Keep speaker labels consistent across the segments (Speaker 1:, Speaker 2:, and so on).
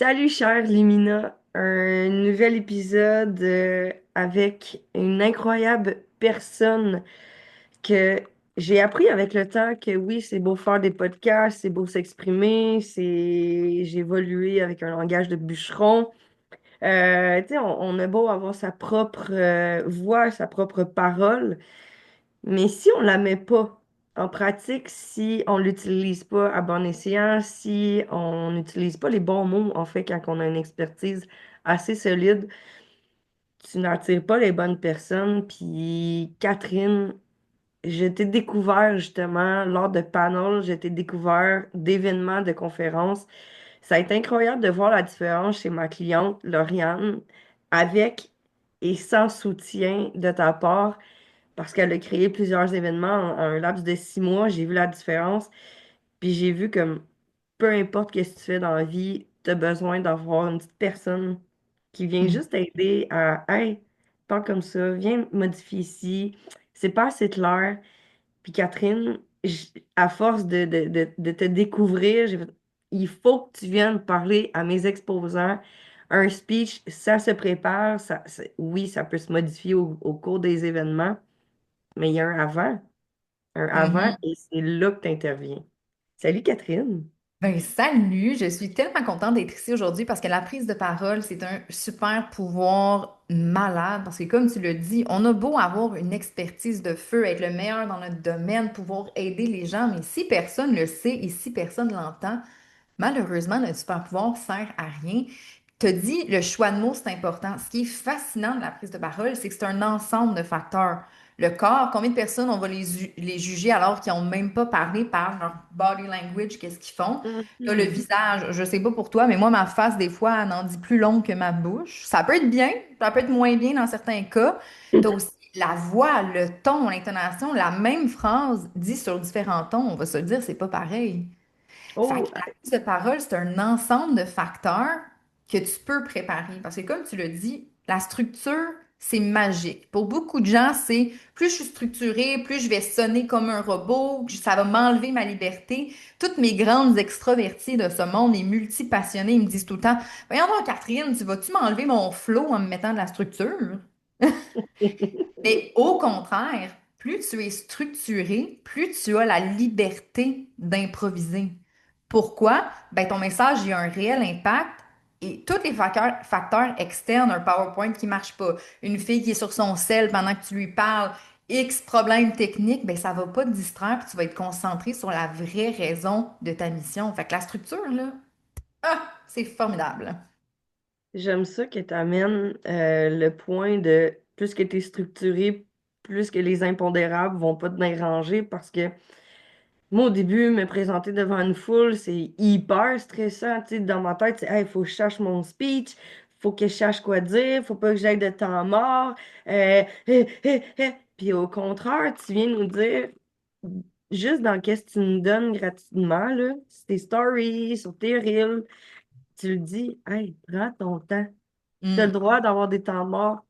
Speaker 1: Salut chère Limina, un nouvel épisode avec une incroyable personne que j'ai appris avec le temps que oui, c'est beau faire des podcasts, c'est beau s'exprimer, j'ai évolué avec un langage de bûcheron. Tu sais, on a beau avoir sa propre voix, sa propre parole, mais si on la met pas en pratique, si on l'utilise pas à bon escient, si on n'utilise pas les bons mots, en fait, quand on a une expertise assez solide, tu n'attires pas les bonnes personnes. Puis Catherine, je t'ai découvert justement lors de panels, je t'ai découvert d'événements, de conférences. Ça a été incroyable de voir la différence chez ma cliente, Lauriane, avec et sans soutien de ta part parce qu'elle a créé plusieurs événements en un laps de 6 mois. J'ai vu la différence, puis j'ai vu comme peu importe ce que tu fais dans la vie, tu as besoin d'avoir une petite personne qui vient
Speaker 2: Mm.
Speaker 1: juste t'aider à Hey, pas comme ça, viens modifier ici, c'est pas assez clair. Puis Catherine, à force de te découvrir, j'ai fait, il faut que tu viennes parler à mes exposants. Un speech, ça se prépare, oui, ça peut se modifier au cours des événements, mais il y a un avant,
Speaker 2: Mhm.
Speaker 1: et c'est là que tu interviens. Salut Catherine.
Speaker 2: Ben, salut, je suis tellement contente d'être ici aujourd'hui parce que la prise de parole, c'est un super pouvoir malade parce que comme tu le dis, on a beau avoir une expertise de feu, être le meilleur dans notre domaine, pouvoir aider les gens, mais si personne le sait et si personne l'entend, malheureusement, notre super pouvoir sert à rien. Te dis, le choix de mots, c'est important. Ce qui est fascinant de la prise de parole, c'est que c'est un ensemble de facteurs. Le corps, combien de personnes on va les juger alors qu'ils n'ont même pas parlé par leur body language, qu'est-ce qu'ils font? T'as le
Speaker 1: Mhm.
Speaker 2: visage, je sais pas pour toi, mais moi, ma face, des fois, elle en dit plus long que ma bouche. Ça peut être bien, ça peut être moins bien dans certains cas. T'as aussi la voix, le ton, l'intonation, la même phrase dit sur différents tons, on va se le dire, c'est pas pareil. Fait que
Speaker 1: Oh,
Speaker 2: la prise de parole, c'est un ensemble de facteurs que tu peux préparer. Parce que comme tu le dis, la structure, c'est magique. Pour beaucoup de gens, c'est plus je suis structurée, plus je vais sonner comme un robot, ça va m'enlever ma liberté. Toutes mes grandes extroverties de ce monde, les multipassionnés, ils me disent tout le temps, voyons donc, Catherine, tu vas-tu m'enlever mon flow en me mettant de la structure? Mais au contraire, plus tu es structuré, plus tu as la liberté d'improviser. Pourquoi? Ben, ton message, il a un réel impact et tous les facteurs externes, un PowerPoint qui marche pas, une fille qui est sur son sel pendant que tu lui parles, X problèmes techniques, ben, ça va pas te distraire puis tu vas être concentré sur la vraie raison de ta mission. Fait que la structure, là, c'est formidable.
Speaker 1: j'aime ça que tu amènes le point de plus que tu es structuré, plus que les impondérables vont pas te déranger parce que moi, au début, me présenter devant une foule, c'est hyper stressant. Tu sais, dans ma tête, c'est, il faut que je cherche mon speech, faut que je cherche quoi dire, faut pas que j'aille de temps mort. Puis au contraire, tu viens nous dire, juste dans qu'est-ce que tu nous donnes gratuitement, là, sur tes stories, sur tes reels, tu le dis, hey, prends ton temps. Tu as le
Speaker 2: Hmm.
Speaker 1: droit d'avoir des temps morts.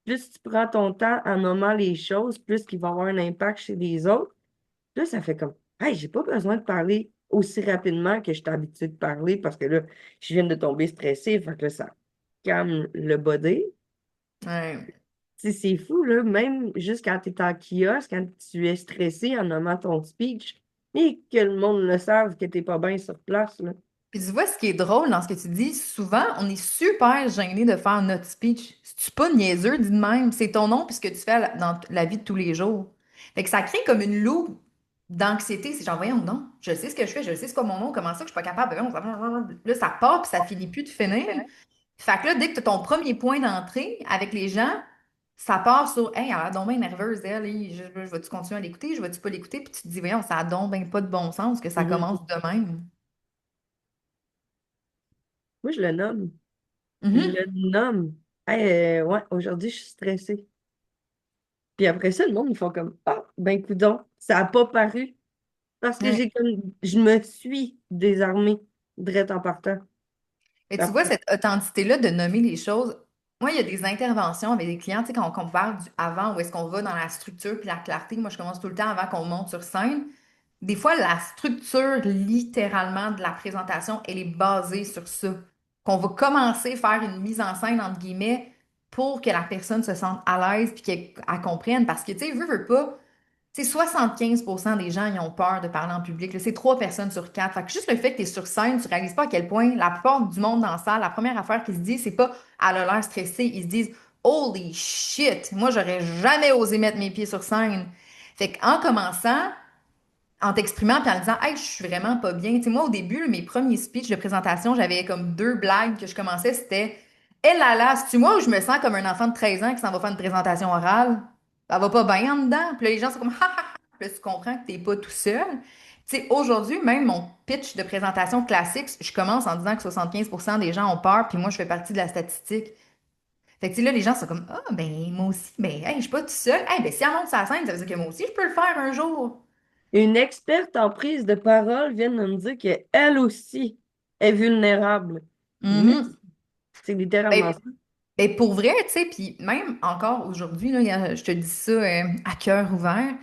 Speaker 1: Plus tu prends ton temps en nommant les choses, plus qu'il va avoir un impact chez les autres. Là, ça fait comme, hey, j'ai pas besoin de parler aussi rapidement que je suis habituée de parler parce que là, je viens de tomber stressée. Fait que là, ça calme le body.
Speaker 2: Ouais.
Speaker 1: Tu sais, c'est fou, là, même juste quand tu es en kiosque, quand tu es stressé en nommant ton speech, et que le monde le sache que t'es pas bien sur place, là.
Speaker 2: Puis tu vois, ce qui est drôle dans ce que tu dis, souvent, on est super gêné de faire notre speech. Si tu pas niaiseux, dis de même, c'est ton nom puis ce que tu fais dans la vie de tous les jours. Fait que ça crée comme une loupe d'anxiété. C'est genre, voyons, non, je sais ce que je fais, je sais c'est quoi mon nom, comment ça que je suis pas capable. Là, ça part puis ça finit plus de finir. Fait que là, dès que tu as ton premier point d'entrée avec les gens, ça part sur, hey, elle a donc bien nerveuse, elle, je vais-tu continuer à l'écouter, je vais-tu pas l'écouter, puis tu te dis, voyons, ça a donc ben pas de bon sens que ça
Speaker 1: Mhm.
Speaker 2: commence de même.
Speaker 1: Moi, je le nomme. Je
Speaker 2: Mhm.
Speaker 1: le nomme. Hey, ouais, aujourd'hui, je suis stressée. Puis après ça, le monde, ils font comme, ah, ben, coudonc, ça a pas paru. Parce que
Speaker 2: Ouais.
Speaker 1: je me suis désarmée, direct en partant.
Speaker 2: Et tu vois,
Speaker 1: Parfait.
Speaker 2: cette authenticité-là de nommer les choses, moi, il y a des interventions avec des clients, tu sais, quand on parle du avant, où est-ce qu'on va dans la structure puis la clarté, moi, je commence tout le temps avant qu'on monte sur scène. Des fois, la structure, littéralement, de la présentation, elle est basée sur ça. qu'on va commencer à faire une mise en scène, entre guillemets, pour que la personne se sente à l'aise puis qu'elle comprenne. Parce que, tu sais, veut pas, tu sais, 75% des gens, ils ont peur de parler en public, là. C'est 3 personnes sur 4. Fait que juste le fait que tu es sur scène, tu réalises pas à quel point la plupart du monde dans la salle, la première affaire qu'ils se disent, c'est pas elle a l'air stressée. Ils se disent Holy shit, moi, j'aurais jamais osé mettre mes pieds sur scène. Fait qu'en commençant, en t'exprimant puis en disant Hey, je suis vraiment pas bien. Tu sais, moi, au début, là, mes premiers speeches de présentation, j'avais comme 2 blagues que je commençais. C'était Eh là là, c'est-tu moi où je me sens comme un enfant de 13 ans qui s'en va faire une présentation orale? Ça va pas bien en dedans. Puis là, les gens sont comme Ha ha ha. Puis là, tu comprends que t'es pas tout seul. Tu sais, aujourd'hui, même mon pitch de présentation classique, je commence en disant que 75% des gens ont peur, puis moi, je fais partie de la statistique. Fait que tu sais, là, les gens sont comme Ah, ben, moi aussi, ben, hey, je suis pas tout seul. Hey, ben, si elle monte sa scène, ça veut dire que moi aussi, je peux le faire un jour.
Speaker 1: Une experte en prise de parole vient de me dire qu'elle aussi est vulnérable.
Speaker 2: Mhm.
Speaker 1: Merci. C'est littéralement
Speaker 2: Ben,
Speaker 1: ça.
Speaker 2: ben, pour vrai, tu sais, puis même encore aujourd'hui, là, je te dis ça à cœur ouvert.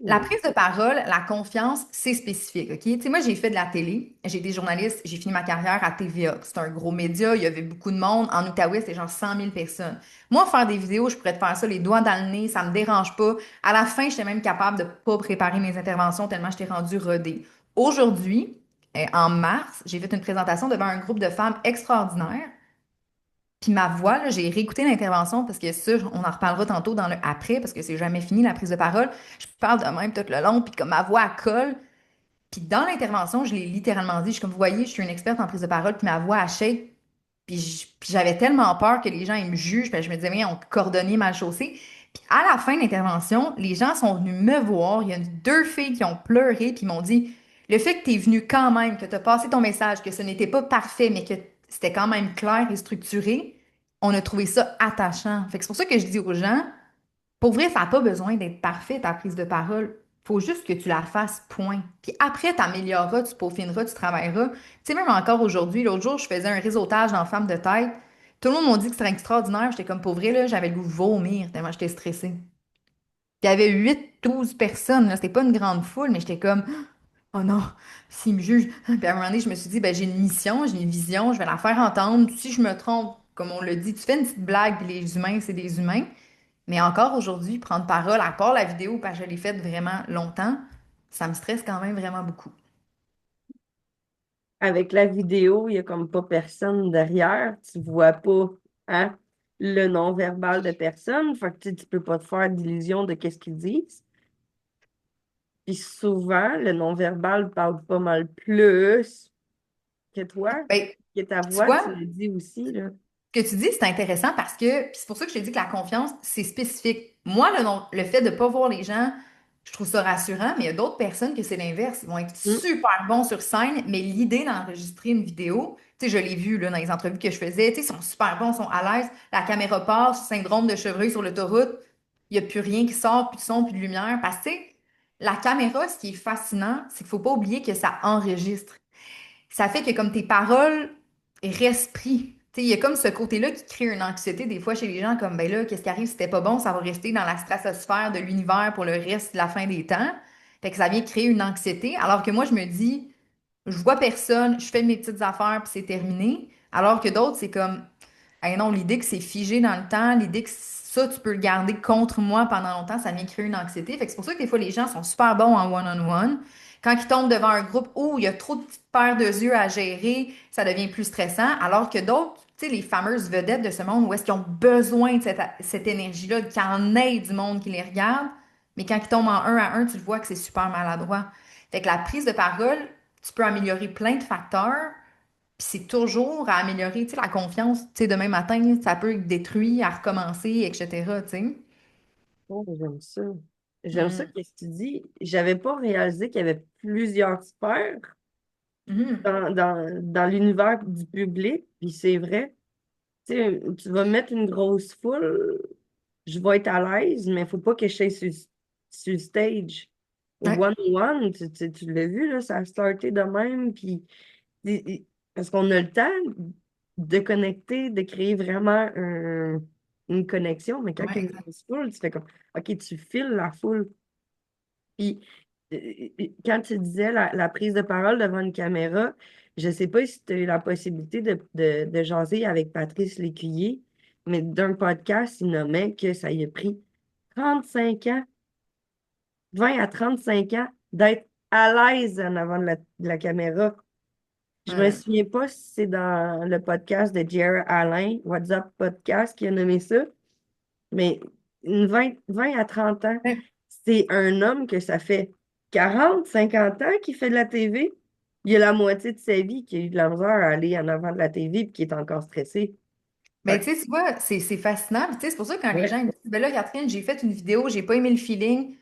Speaker 2: La
Speaker 1: Ouh.
Speaker 2: prise de parole, la confiance, c'est spécifique, OK? Tu sais, moi, j'ai fait de la télé, j'ai été journaliste, j'ai fini ma carrière à TVA. C'est un gros média, il y avait beaucoup de monde. En Outaouais, c'était genre 100 000 personnes. Moi, faire des vidéos, je pourrais te faire ça les doigts dans le nez, ça me dérange pas. À la fin, j'étais même capable de pas préparer mes interventions tellement j'étais rendue rodée. Aujourd'hui, en mars, j'ai fait une présentation devant un groupe de femmes extraordinaires. Puis ma voix, là, j'ai réécouté l'intervention parce que ça, on en reparlera tantôt dans le après parce que c'est jamais fini la prise de parole. Je parle de même tout le long, puis comme ma voix elle colle. Puis dans l'intervention, je l'ai littéralement dit. Je suis comme vous voyez, je suis une experte en prise de parole, puis ma voix elle shake. Puis j'avais tellement peur que les gens ils me jugent. Puis je me disais, mais on cordonnier mal chaussé. Puis à la fin de l'intervention, les gens sont venus me voir. Il y a 2 filles qui ont pleuré, puis ils m'ont dit, le fait que tu es venu quand même, que tu as passé ton message, que ce n'était pas parfait, mais que c'était quand même clair et structuré, on a trouvé ça attachant. Fait que c'est pour ça que je dis aux gens, pour vrai, ça n'a pas besoin d'être parfait, ta prise de parole. Faut juste que tu la fasses, point. Puis après, tu amélioreras, tu peaufineras, tu travailleras. Tu sais, même encore aujourd'hui, l'autre jour, je faisais un réseautage en femme de tête. Tout le monde m'a dit que c'était extraordinaire. J'étais comme, pour vrai, là, j'avais le goût de vomir tellement j'étais stressée. Il y avait 8 12 personnes, là. C'était pas une grande foule, mais j'étais comme, oh non, s'ils me jugent. Puis à un moment donné, je me suis dit, ben, j'ai une mission, j'ai une vision, je vais la faire entendre. Si je me trompe, comme on le dit, tu fais une petite blague, puis les humains, c'est des humains. Mais encore aujourd'hui, prendre parole, à part la vidéo, parce que je l'ai faite vraiment longtemps, ça me stresse quand même vraiment beaucoup.
Speaker 1: Avec la vidéo, il n'y a comme pas personne derrière. Tu vois pas, hein, le non-verbal de personne. Fait que tu peux pas te faire d'illusion de qu'est-ce qu'ils disent. Puis souvent, le non-verbal parle pas mal plus que toi,
Speaker 2: Ben,
Speaker 1: que ta
Speaker 2: tu
Speaker 1: voix, tu
Speaker 2: vois,
Speaker 1: le dis aussi, là.
Speaker 2: ce que tu dis, c'est intéressant parce que puis c'est pour ça que je te dis que la confiance, c'est spécifique. Moi, le fait de ne pas voir les gens, je trouve ça rassurant, mais il y a d'autres personnes que c'est l'inverse. Ils vont être
Speaker 1: Mm.
Speaker 2: super bons sur scène, mais l'idée d'enregistrer une vidéo, tu sais, je l'ai vu là, dans les entrevues que je faisais, tu sais, ils sont super bons, ils sont à l'aise. La caméra passe, syndrome de chevreuil sur l'autoroute, il n'y a plus rien qui sort, plus de son, plus de lumière. Parce que, tu sais, la caméra, ce qui est fascinant, c'est qu'il ne faut pas oublier que ça enregistre. Ça fait que comme tes paroles restent pris. Tu sais, il y a comme ce côté-là qui crée une anxiété des fois chez les gens, comme ben là, qu'est-ce qui arrive si c'était pas bon, ça va rester dans la stratosphère de l'univers pour le reste de la fin des temps. Fait que ça vient créer une anxiété. Alors que moi, je me dis, je vois personne, je fais mes petites affaires, puis c'est terminé. Alors que d'autres, c'est comme, hey non, l'idée que c'est figé dans le temps, l'idée que ça, tu peux le garder contre moi pendant longtemps, ça vient créer une anxiété. Fait que c'est pour ça que des fois, les gens sont super bons en one-on-one. Quand ils tombent devant un groupe où il y a trop de petites paires de yeux à gérer, ça devient plus stressant. Alors que d'autres, tu sais, les fameuses vedettes de ce monde, où est-ce qu'ils ont besoin de cette énergie-là, qu'il y en ait du monde qui les regarde, mais quand ils tombent en un à un, tu le vois que c'est super maladroit. Fait que la prise de parole, tu peux améliorer plein de facteurs, puis c'est toujours à améliorer, tu sais, la confiance. Tu sais, demain matin, ça peut être détruit, à recommencer, etc., tu sais.
Speaker 1: Oh, j'aime ça. J'aime ça,
Speaker 2: Mm.
Speaker 1: qu'est-ce que tu dis. J'avais pas réalisé qu'il y avait plusieurs sphères
Speaker 2: Mhm.
Speaker 1: dans l'univers du public, puis c'est vrai. Tu sais, tu vas mettre une grosse foule, je vais être à l'aise, mais il faut pas que je sois sur le stage.
Speaker 2: Ouais,
Speaker 1: One-on-one, tu l'as vu, là, ça a starté de même, puis parce qu'on a le temps de connecter, de créer vraiment une connexion, mais quand il
Speaker 2: ouais,
Speaker 1: y a une
Speaker 2: exact.
Speaker 1: grosse foule, tu fais comme, OK, tu files la foule. Puis quand tu disais la prise de parole devant une caméra, Je sais pas si tu as eu la possibilité de jaser avec Patrice Lécuyer, mais d'un podcast, il nommait que ça y a pris 35 ans, 20 à 35 ans, d'être à l'aise en avant de la caméra. Je me
Speaker 2: Ouais.
Speaker 1: souviens pas si c'est dans le podcast de Jerry Alain, What's Up Podcast, qui a nommé ça, mais 20 à 30 ans, c'est un homme que ça fait 40 50 ans qu'il fait de la TV. Il y a la moitié de sa vie qui a eu de la misère à aller en avant de la TV et qui est encore stressé.
Speaker 2: Mais
Speaker 1: Fait
Speaker 2: tu sais, tu vois, c'est fascinant. Puis, tu sais, c'est pour ça que quand
Speaker 1: que,
Speaker 2: les
Speaker 1: ouais,
Speaker 2: gens ils me disent, ben là, Catherine, j'ai fait une vidéo, j'ai pas aimé le feeling.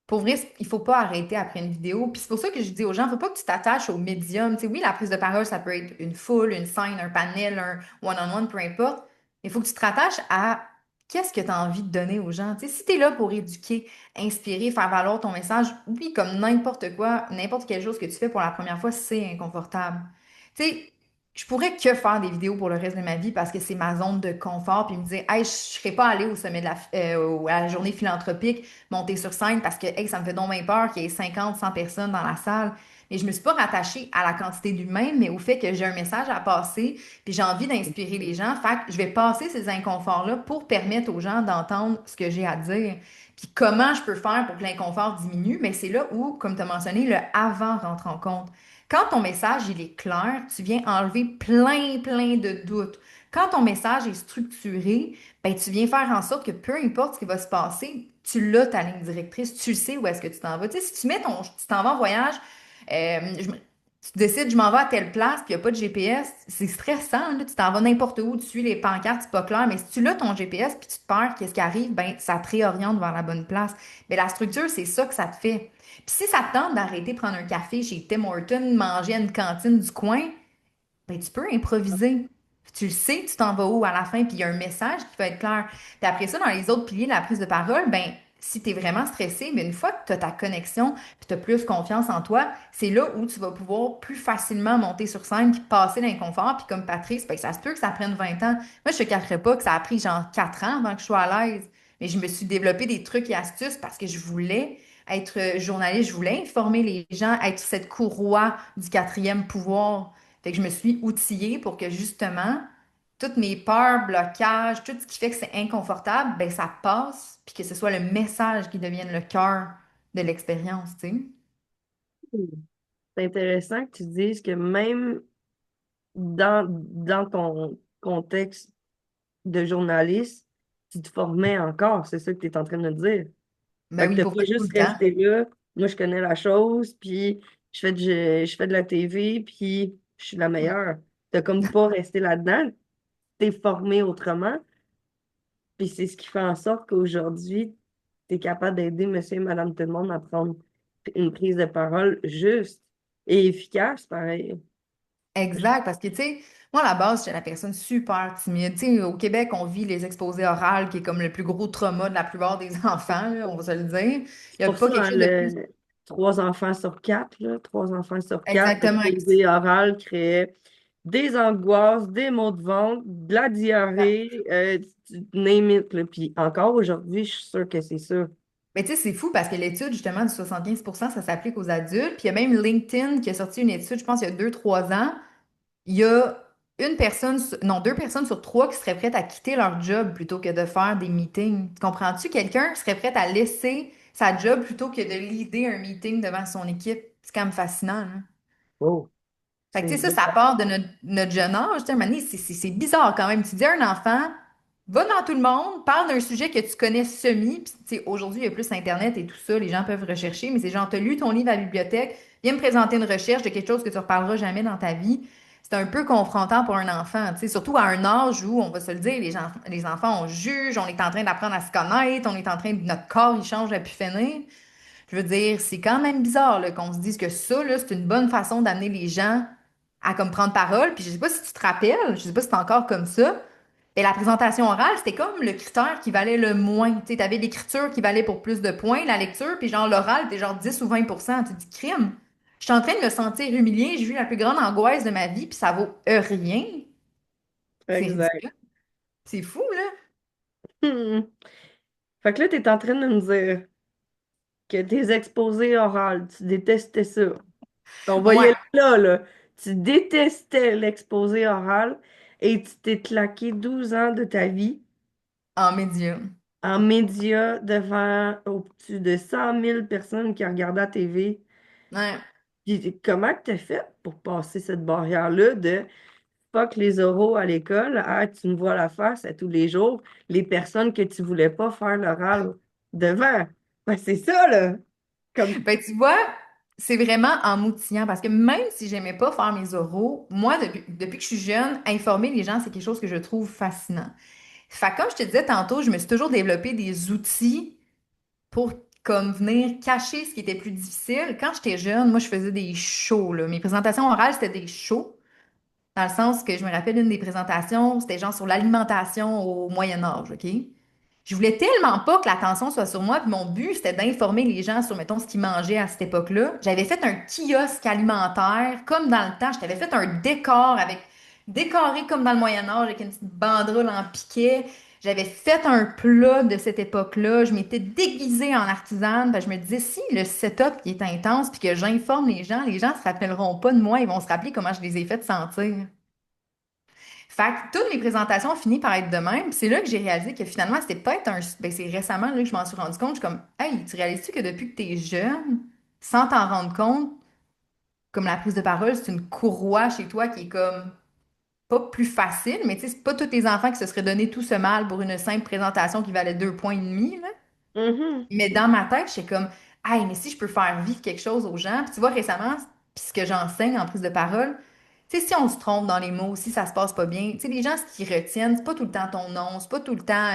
Speaker 2: Pour vrai, il faut pas arrêter après une vidéo. Puis c'est pour ça que je dis aux gens, faut pas que tu t'attaches au médium. Tu sais, oui, la prise de parole, ça peut être une foule, une scène, un panel, un one-on-one, peu importe. Mais il faut que tu te rattaches à qu'est-ce que tu as envie de donner aux gens. Tu sais, si tu es là pour éduquer, inspirer, faire valoir ton message, oui, comme n'importe quoi, n'importe quelle chose que tu fais pour la première fois, c'est inconfortable. Tu sais, je pourrais que faire des vidéos pour le reste de ma vie parce que c'est ma zone de confort, puis me dire, hey, je serais pas allée au sommet de à la journée philanthropique monter sur scène parce que hey, ça me fait donc bien peur qu'il y ait 50, 100 personnes dans la salle. Mais je me suis pas rattachée à la quantité d'humains, mais au fait que j'ai un message à passer, puis j'ai envie d'inspirer les gens. Fait que je vais passer ces inconforts-là pour permettre aux gens d'entendre ce que j'ai à dire. Puis comment je peux faire pour que l'inconfort diminue, mais c'est là où, comme tu as mentionné, le avant rentre en compte. Quand ton message, il est clair, tu viens enlever plein de doutes. Quand ton message est structuré, ben, tu viens faire en sorte que peu importe ce qui va se passer, tu l'as ta ligne directrice, tu sais où est-ce que tu t'en vas. Tu sais, si tu t'en vas en voyage, tu décides, je m'en vais à telle place, puis il n'y a pas de GPS, c'est stressant, là. Tu t'en vas n'importe où, tu suis les pancartes, c'est pas clair, mais si tu l'as ton GPS, puis tu te perds, qu'est-ce qui arrive, ben, ça te réoriente vers la bonne place. Mais la structure, c'est ça que ça te fait. Puis si ça te tente d'arrêter de prendre un café chez Tim Hortons, manger à une cantine du coin, ben, tu peux improviser. Tu le sais, tu t'en vas où à la fin, puis il y a un message qui va être clair. Puis après ça, dans les autres piliers de la prise de parole, ben, si tu es vraiment stressé, mais une fois que tu as ta connexion, puis tu as plus confiance en toi, c'est là où tu vas pouvoir plus facilement monter sur scène, puis passer l'inconfort. Puis comme Patrice, ben, ça se peut que ça prenne 20 ans. Moi, je te cacherai pas que ça a pris genre 4 ans avant que je sois à l'aise. Mais je me suis développé des trucs et astuces parce que je voulais être journaliste, je voulais informer les gens, être cette courroie du quatrième pouvoir. Fait que je me suis outillée pour que justement, toutes mes peurs, blocages, tout ce qui fait que c'est inconfortable, ben ça passe, puis que ce soit le message qui devienne le cœur de l'expérience, tu sais.
Speaker 1: c'est intéressant que tu dises que même dans ton contexte de journaliste, tu te formais encore, c'est ça que tu es en train de me dire.
Speaker 2: Ben
Speaker 1: Fait que
Speaker 2: oui,
Speaker 1: t'as
Speaker 2: pour
Speaker 1: pas
Speaker 2: vrai, tout
Speaker 1: juste
Speaker 2: le temps.
Speaker 1: resté là, moi je connais la chose, puis je fais de la TV, puis je suis la meilleure. T'as comme pas resté là-dedans, t'es formé autrement, puis c'est ce qui fait en sorte qu'aujourd'hui, t'es capable d'aider monsieur et madame tout le monde à prendre une prise de parole juste et efficace, pareil.
Speaker 2: Exact, parce que, tu sais, moi, à la base, j'étais la personne super timide. Tu sais, au Québec, on vit les exposés orales, qui est comme le plus gros trauma de la plupart des enfants, là, on va se le dire. Il
Speaker 1: C'est
Speaker 2: n'y a
Speaker 1: pour
Speaker 2: pas
Speaker 1: ça,
Speaker 2: quelque
Speaker 1: hein,
Speaker 2: chose de plus...
Speaker 1: 3 enfants sur 4, là, 3 enfants sur 4,
Speaker 2: Exactement.
Speaker 1: l'exposé oral créait des angoisses, des maux de ventre, de la diarrhée, name it, là. Puis encore aujourd'hui, je suis sûre que c'est ça.
Speaker 2: Mais tu sais, c'est fou parce que l'étude, justement, du 75%, ça s'applique aux adultes. Puis il y a même LinkedIn qui a sorti une étude, je pense, il y a 2, 3 ans. Il y a une personne, non, 2 personnes sur 3 qui seraient prêtes à quitter leur job plutôt que de faire des meetings. Tu comprends-tu? Quelqu'un serait prêt à laisser sa job plutôt que de leader un meeting devant son équipe. C'est quand même fascinant, là.
Speaker 1: Oh,
Speaker 2: Fait que,
Speaker 1: c'est
Speaker 2: tu sais,
Speaker 1: bien.
Speaker 2: ça part de notre jeune âge. Tu sais, à un moment donné, c'est bizarre quand même. Tu dis à un enfant, va dans tout le monde, parle d'un sujet que tu connais semi. Puis, tu sais, aujourd'hui, il y a plus Internet et tout ça, les gens peuvent rechercher, mais c'est genre, t'as lu ton livre à la bibliothèque, viens me présenter une recherche de quelque chose que tu ne reparleras jamais dans ta vie. C'est un peu confrontant pour un enfant, tu sais, surtout à un âge où, on va se le dire, les enfants, on juge, on est en train d'apprendre à se connaître, on est en train de, notre corps, il change à pu finir. Je veux dire, c'est quand même bizarre là, qu'on se dise que ça, là, c'est une bonne façon d'amener les gens à comme prendre parole. Puis je sais pas si tu te rappelles, je sais pas si c'est encore comme ça. Mais la présentation orale, c'était comme le critère qui valait le moins. Tu sais, t'avais l'écriture qui valait pour plus de points, la lecture, puis genre l'oral, t'es genre 10 ou 20%. Tu dis crime. Je suis en train de me sentir humiliée, j'ai eu la plus grande angoisse de ma vie, puis ça vaut rien. C'est
Speaker 1: Exact.
Speaker 2: ridicule. C'est fou, là.
Speaker 1: Hmm. Fait que là, tu es en train de me dire que tes exposés orales, tu détestais ça. On va y
Speaker 2: Ouais.
Speaker 1: aller là, là. Tu détestais l'exposé oral et tu t'es claqué 12 ans de ta vie
Speaker 2: En médium.
Speaker 1: en médias devant au-dessus de 100 000 personnes qui regardaient la TV.
Speaker 2: Ouais.
Speaker 1: Comment tu as fait pour passer cette barrière-là de fuck les oraux à l'école, ah, tu me vois la face à tous les jours, les personnes que tu voulais pas faire l'oral devant. Ben, c'est ça, là. Comme.
Speaker 2: Ben, tu vois, c'est vraiment en m'outillant parce que même si j'aimais pas faire mes oraux, moi, depuis que je suis jeune, informer les gens, c'est quelque chose que je trouve fascinant. Fait que comme je te disais tantôt, je me suis toujours développé des outils pour comme venir cacher ce qui était plus difficile. Quand j'étais jeune, moi, je faisais des shows, là. Mes présentations orales, c'était des shows. Dans le sens que je me rappelle une des présentations, c'était genre sur l'alimentation au Moyen Âge, OK? Je voulais tellement pas que l'attention soit sur moi, puis mon but, c'était d'informer les gens sur, mettons, ce qu'ils mangeaient à cette époque-là. J'avais fait un kiosque alimentaire, comme dans le temps. Je t'avais fait un décor avec, décoré comme dans le Moyen Âge, avec une petite banderole en piquet. J'avais fait un plat de cette époque-là. Je m'étais déguisée en artisane. Je me disais, si le setup qui est intense, puis que j'informe les gens se rappelleront pas de moi, ils vont se rappeler comment je les ai fait sentir. Fait que toutes mes présentations ont fini par être de même. Puis c'est là que j'ai réalisé que finalement, c'était peut-être un. Ben, c'est récemment là, que je m'en suis rendu compte. Je suis comme, hey, tu réalises-tu que depuis que t'es jeune, sans t'en rendre compte, comme la prise de parole, c'est une courroie chez toi qui est comme pas plus facile, mais tu sais, c'est pas tous les enfants qui se seraient donné tout ce mal pour une simple présentation qui valait 2 points et demi, là.
Speaker 1: Mhm,
Speaker 2: Mais dans ma tête, j'étais comme, hey, mais si je peux faire vivre quelque chose aux gens, puis tu vois, récemment, puis ce que j'enseigne en prise de parole, tu sais, si on se trompe dans les mots, si ça se passe pas bien, tu sais, les gens, ce qu'ils retiennent, c'est pas tout le temps ton nom, c'est pas tout le temps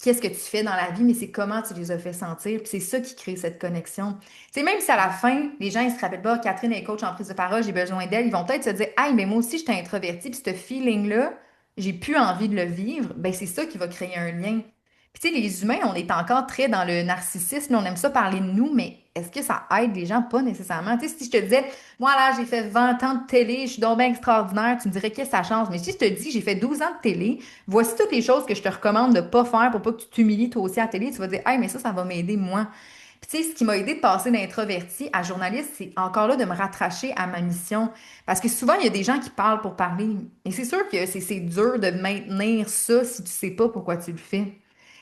Speaker 2: qu'est-ce que tu fais dans la vie, mais c'est comment tu les as fait sentir, puis c'est ça qui crée cette connexion. Tu sais, même si à la fin, les gens, ils se rappellent pas, Catherine est coach en prise de parole, j'ai besoin d'elle, ils vont peut-être se dire, hey, mais moi aussi, j'étais introvertie, puis ce feeling-là, j'ai plus envie de le vivre, ben c'est ça qui va créer un lien. Puis tu sais, les humains, on est encore très dans le narcissisme, on aime ça parler de nous, mais est-ce que ça aide les gens? Pas nécessairement. Tu sais, si je te disais, moi là, j'ai fait 20 ans de télé, je suis donc bien extraordinaire, tu me dirais qu'est-ce que ça change? Mais si je te dis, j'ai fait 12 ans de télé, voici toutes les choses que je te recommande de pas faire pour pas que tu t'humilies toi aussi à la télé, tu vas dire, hey, mais ça va m'aider moi. Puis tu sais, ce qui m'a aidé de passer d'introverti à journaliste, c'est encore là de me rattracher à ma mission. Parce que souvent, il y a des gens qui parlent pour parler. Et c'est sûr que c'est dur de maintenir ça si tu sais pas pourquoi tu le fais.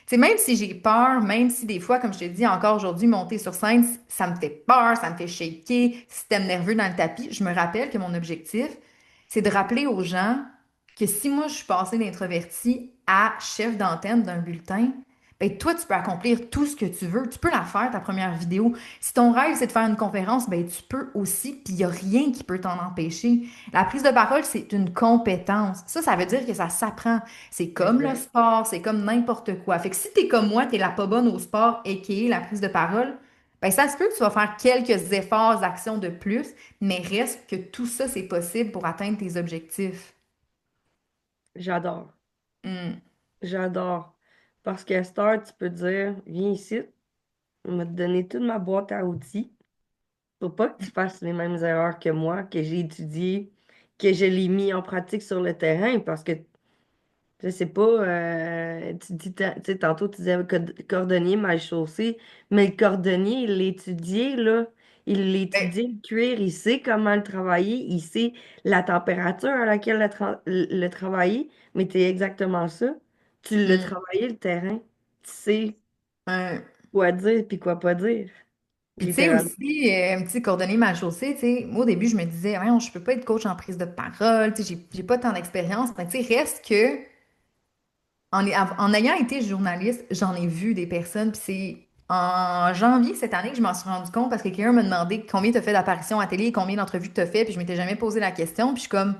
Speaker 2: Tu sais, même si j'ai peur, même si des fois, comme je te dis encore aujourd'hui, monter sur scène, ça me fait peur, ça me fait shaker, système nerveux dans le tapis, je me rappelle que mon objectif, c'est de rappeler aux gens que si moi je suis passée d'introverti à chef d'antenne d'un bulletin, ben toi tu peux accomplir tout ce que tu veux, tu peux la faire ta première vidéo. Si ton rêve c'est de faire une conférence, ben tu peux aussi, puis il n'y a rien qui peut t'en empêcher. La prise de parole, c'est une compétence. Ça veut dire que ça s'apprend. C'est comme le
Speaker 1: exact.
Speaker 2: sport, c'est comme n'importe quoi. Fait que si t'es comme moi, t'es la pas bonne au sport, a.k.a. la prise de parole, ben ça se peut que tu vas faire quelques efforts, actions de plus, mais reste que tout ça, c'est possible pour atteindre tes objectifs.
Speaker 1: J'adore.
Speaker 2: Hmm.
Speaker 1: J'adore. Parce qu'à cette heure, tu peux dire, viens ici, on va te donner toute ma boîte à outils. Faut pas que tu fasses les mêmes erreurs que moi, que j'ai étudié, que je l'ai mis en pratique sur le terrain, parce que je sais pas, tu dis, tu sais, tantôt tu disais cordonnier mal chaussé, mais le cordonnier, il l'étudié, là. Il
Speaker 2: Ben,
Speaker 1: l'étudie, le cuir, il sait comment le travailler, il sait la température à laquelle le travailler, mais c'est exactement ça. Tu l'as
Speaker 2: hmm.
Speaker 1: travaillé, le terrain. Tu sais
Speaker 2: Ouais.
Speaker 1: quoi dire puis quoi pas dire,
Speaker 2: Puis tu sais
Speaker 1: littéralement.
Speaker 2: aussi, un petit cordonnier mal chaussé, tu sais, moi au début je me disais, ouais, je peux pas être coach en prise de parole, tu sais, j'ai pas tant d'expérience, mais tu sais, reste que en ayant été journaliste, j'en ai vu des personnes, puis c'est en janvier cette année que je m'en suis rendu compte parce que quelqu'un m'a demandé combien tu as fait d'apparitions à télé, combien d'entrevues tu as fait, puis je m'étais jamais posé la question, puis je suis comme,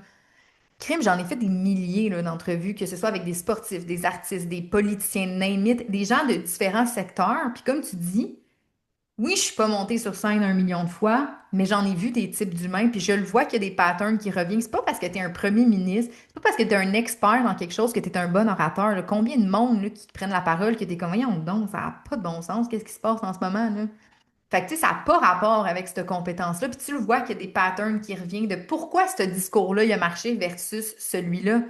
Speaker 2: crime, j'en ai fait des milliers là, d'entrevues, que ce soit avec des sportifs, des artistes, des politiciens, name it, des gens de différents secteurs, puis comme tu dis, oui, je suis pas montée sur scène 1 million de fois, mais j'en ai vu des types d'humains, puis je le vois qu'il y a des patterns qui reviennent. C'est pas parce que tu es un premier ministre, c'est pas parce que tu es un expert dans quelque chose que tu es un bon orateur, là. Combien de monde là, qui te prennent la parole que tu es comme, voyons donc, ça n'a pas de bon sens, qu'est-ce qui se passe en ce moment, là? Fait que tu sais, ça n'a pas rapport avec cette compétence-là, puis tu le vois qu'il y a des patterns qui reviennent de pourquoi ce discours-là il a marché versus celui-là.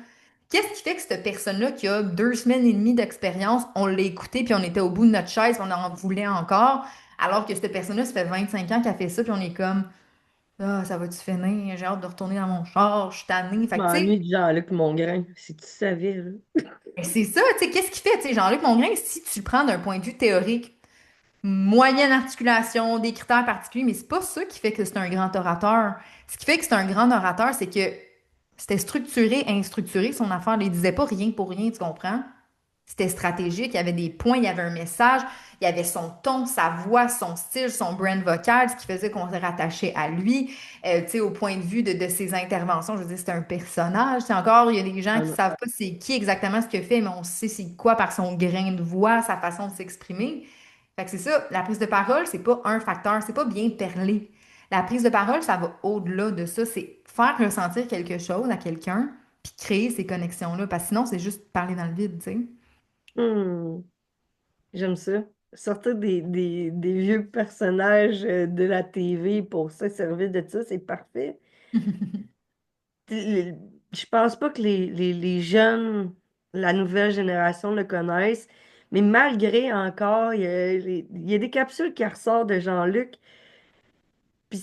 Speaker 2: Qu'est-ce qui fait que cette personne-là qui a 2 semaines et demie d'expérience, on l'a écouté puis on était au bout de notre chaise, puis on en voulait encore, alors que cette personne-là, ça fait 25 ans qu'elle fait ça, puis on est comme, Ah, ça va-tu finir? J'ai hâte de retourner dans mon char, je suis tannée.
Speaker 1: Je
Speaker 2: Fait que, tu sais,
Speaker 1: m'ennuie de Jean-Luc Mongrain, si tu savais, là.
Speaker 2: ben, c'est ça, tu sais, qu'est-ce qu'il fait? Tu sais, Jean-Luc Mongrain, si tu le prends d'un point de vue théorique, moyenne articulation, des critères particuliers, mais c'est pas ça qui fait que c'est un grand orateur. Ce qui fait que c'est un grand orateur, c'est que c'était structuré, instructuré, son affaire. Il disait pas rien pour rien, tu comprends? C'était stratégique, il y avait des points, il y avait un message, il y avait son ton, sa voix, son style, son brand vocal, ce qui faisait qu'on se rattachait à lui. Tu sais, au point de vue de ses interventions, je veux dire, c'était un personnage. C'est encore, il y a des gens qui
Speaker 1: Vraiment.
Speaker 2: savent pas c'est qui exactement ce qu'il fait, mais on sait c'est quoi par son grain de voix, sa façon de s'exprimer. Fait que c'est ça, la prise de parole, c'est pas un facteur, c'est pas bien perler. La prise de parole, ça va au-delà de ça, c'est faire ressentir quelque chose à quelqu'un, puis créer ces connexions-là, parce que sinon, c'est juste parler dans le vide, tu sais.
Speaker 1: Hmm, j'aime ça. Sortir des vieux personnages de la TV pour se servir de ça, c'est parfait. Les- Je pense pas que les jeunes, la nouvelle génération le connaissent, mais malgré encore, il y a des capsules qui ressortent de Jean-Luc, puis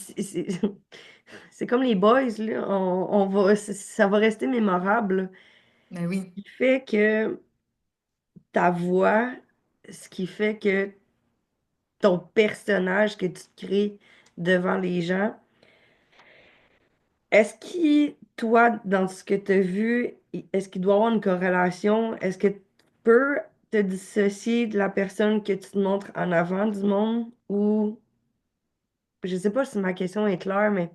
Speaker 1: c'est comme les boys, là, ça va rester mémorable.
Speaker 2: Ben
Speaker 1: Ce
Speaker 2: oui.
Speaker 1: qui fait que ta voix, ce qui fait que ton personnage que tu crées devant les gens, est-ce qu'il, toi, dans ce que tu as vu, est-ce qu'il doit y avoir une corrélation? Est-ce que tu peux te dissocier de la personne que tu te montres en avant du monde? Ou, je sais pas si ma question est claire, mais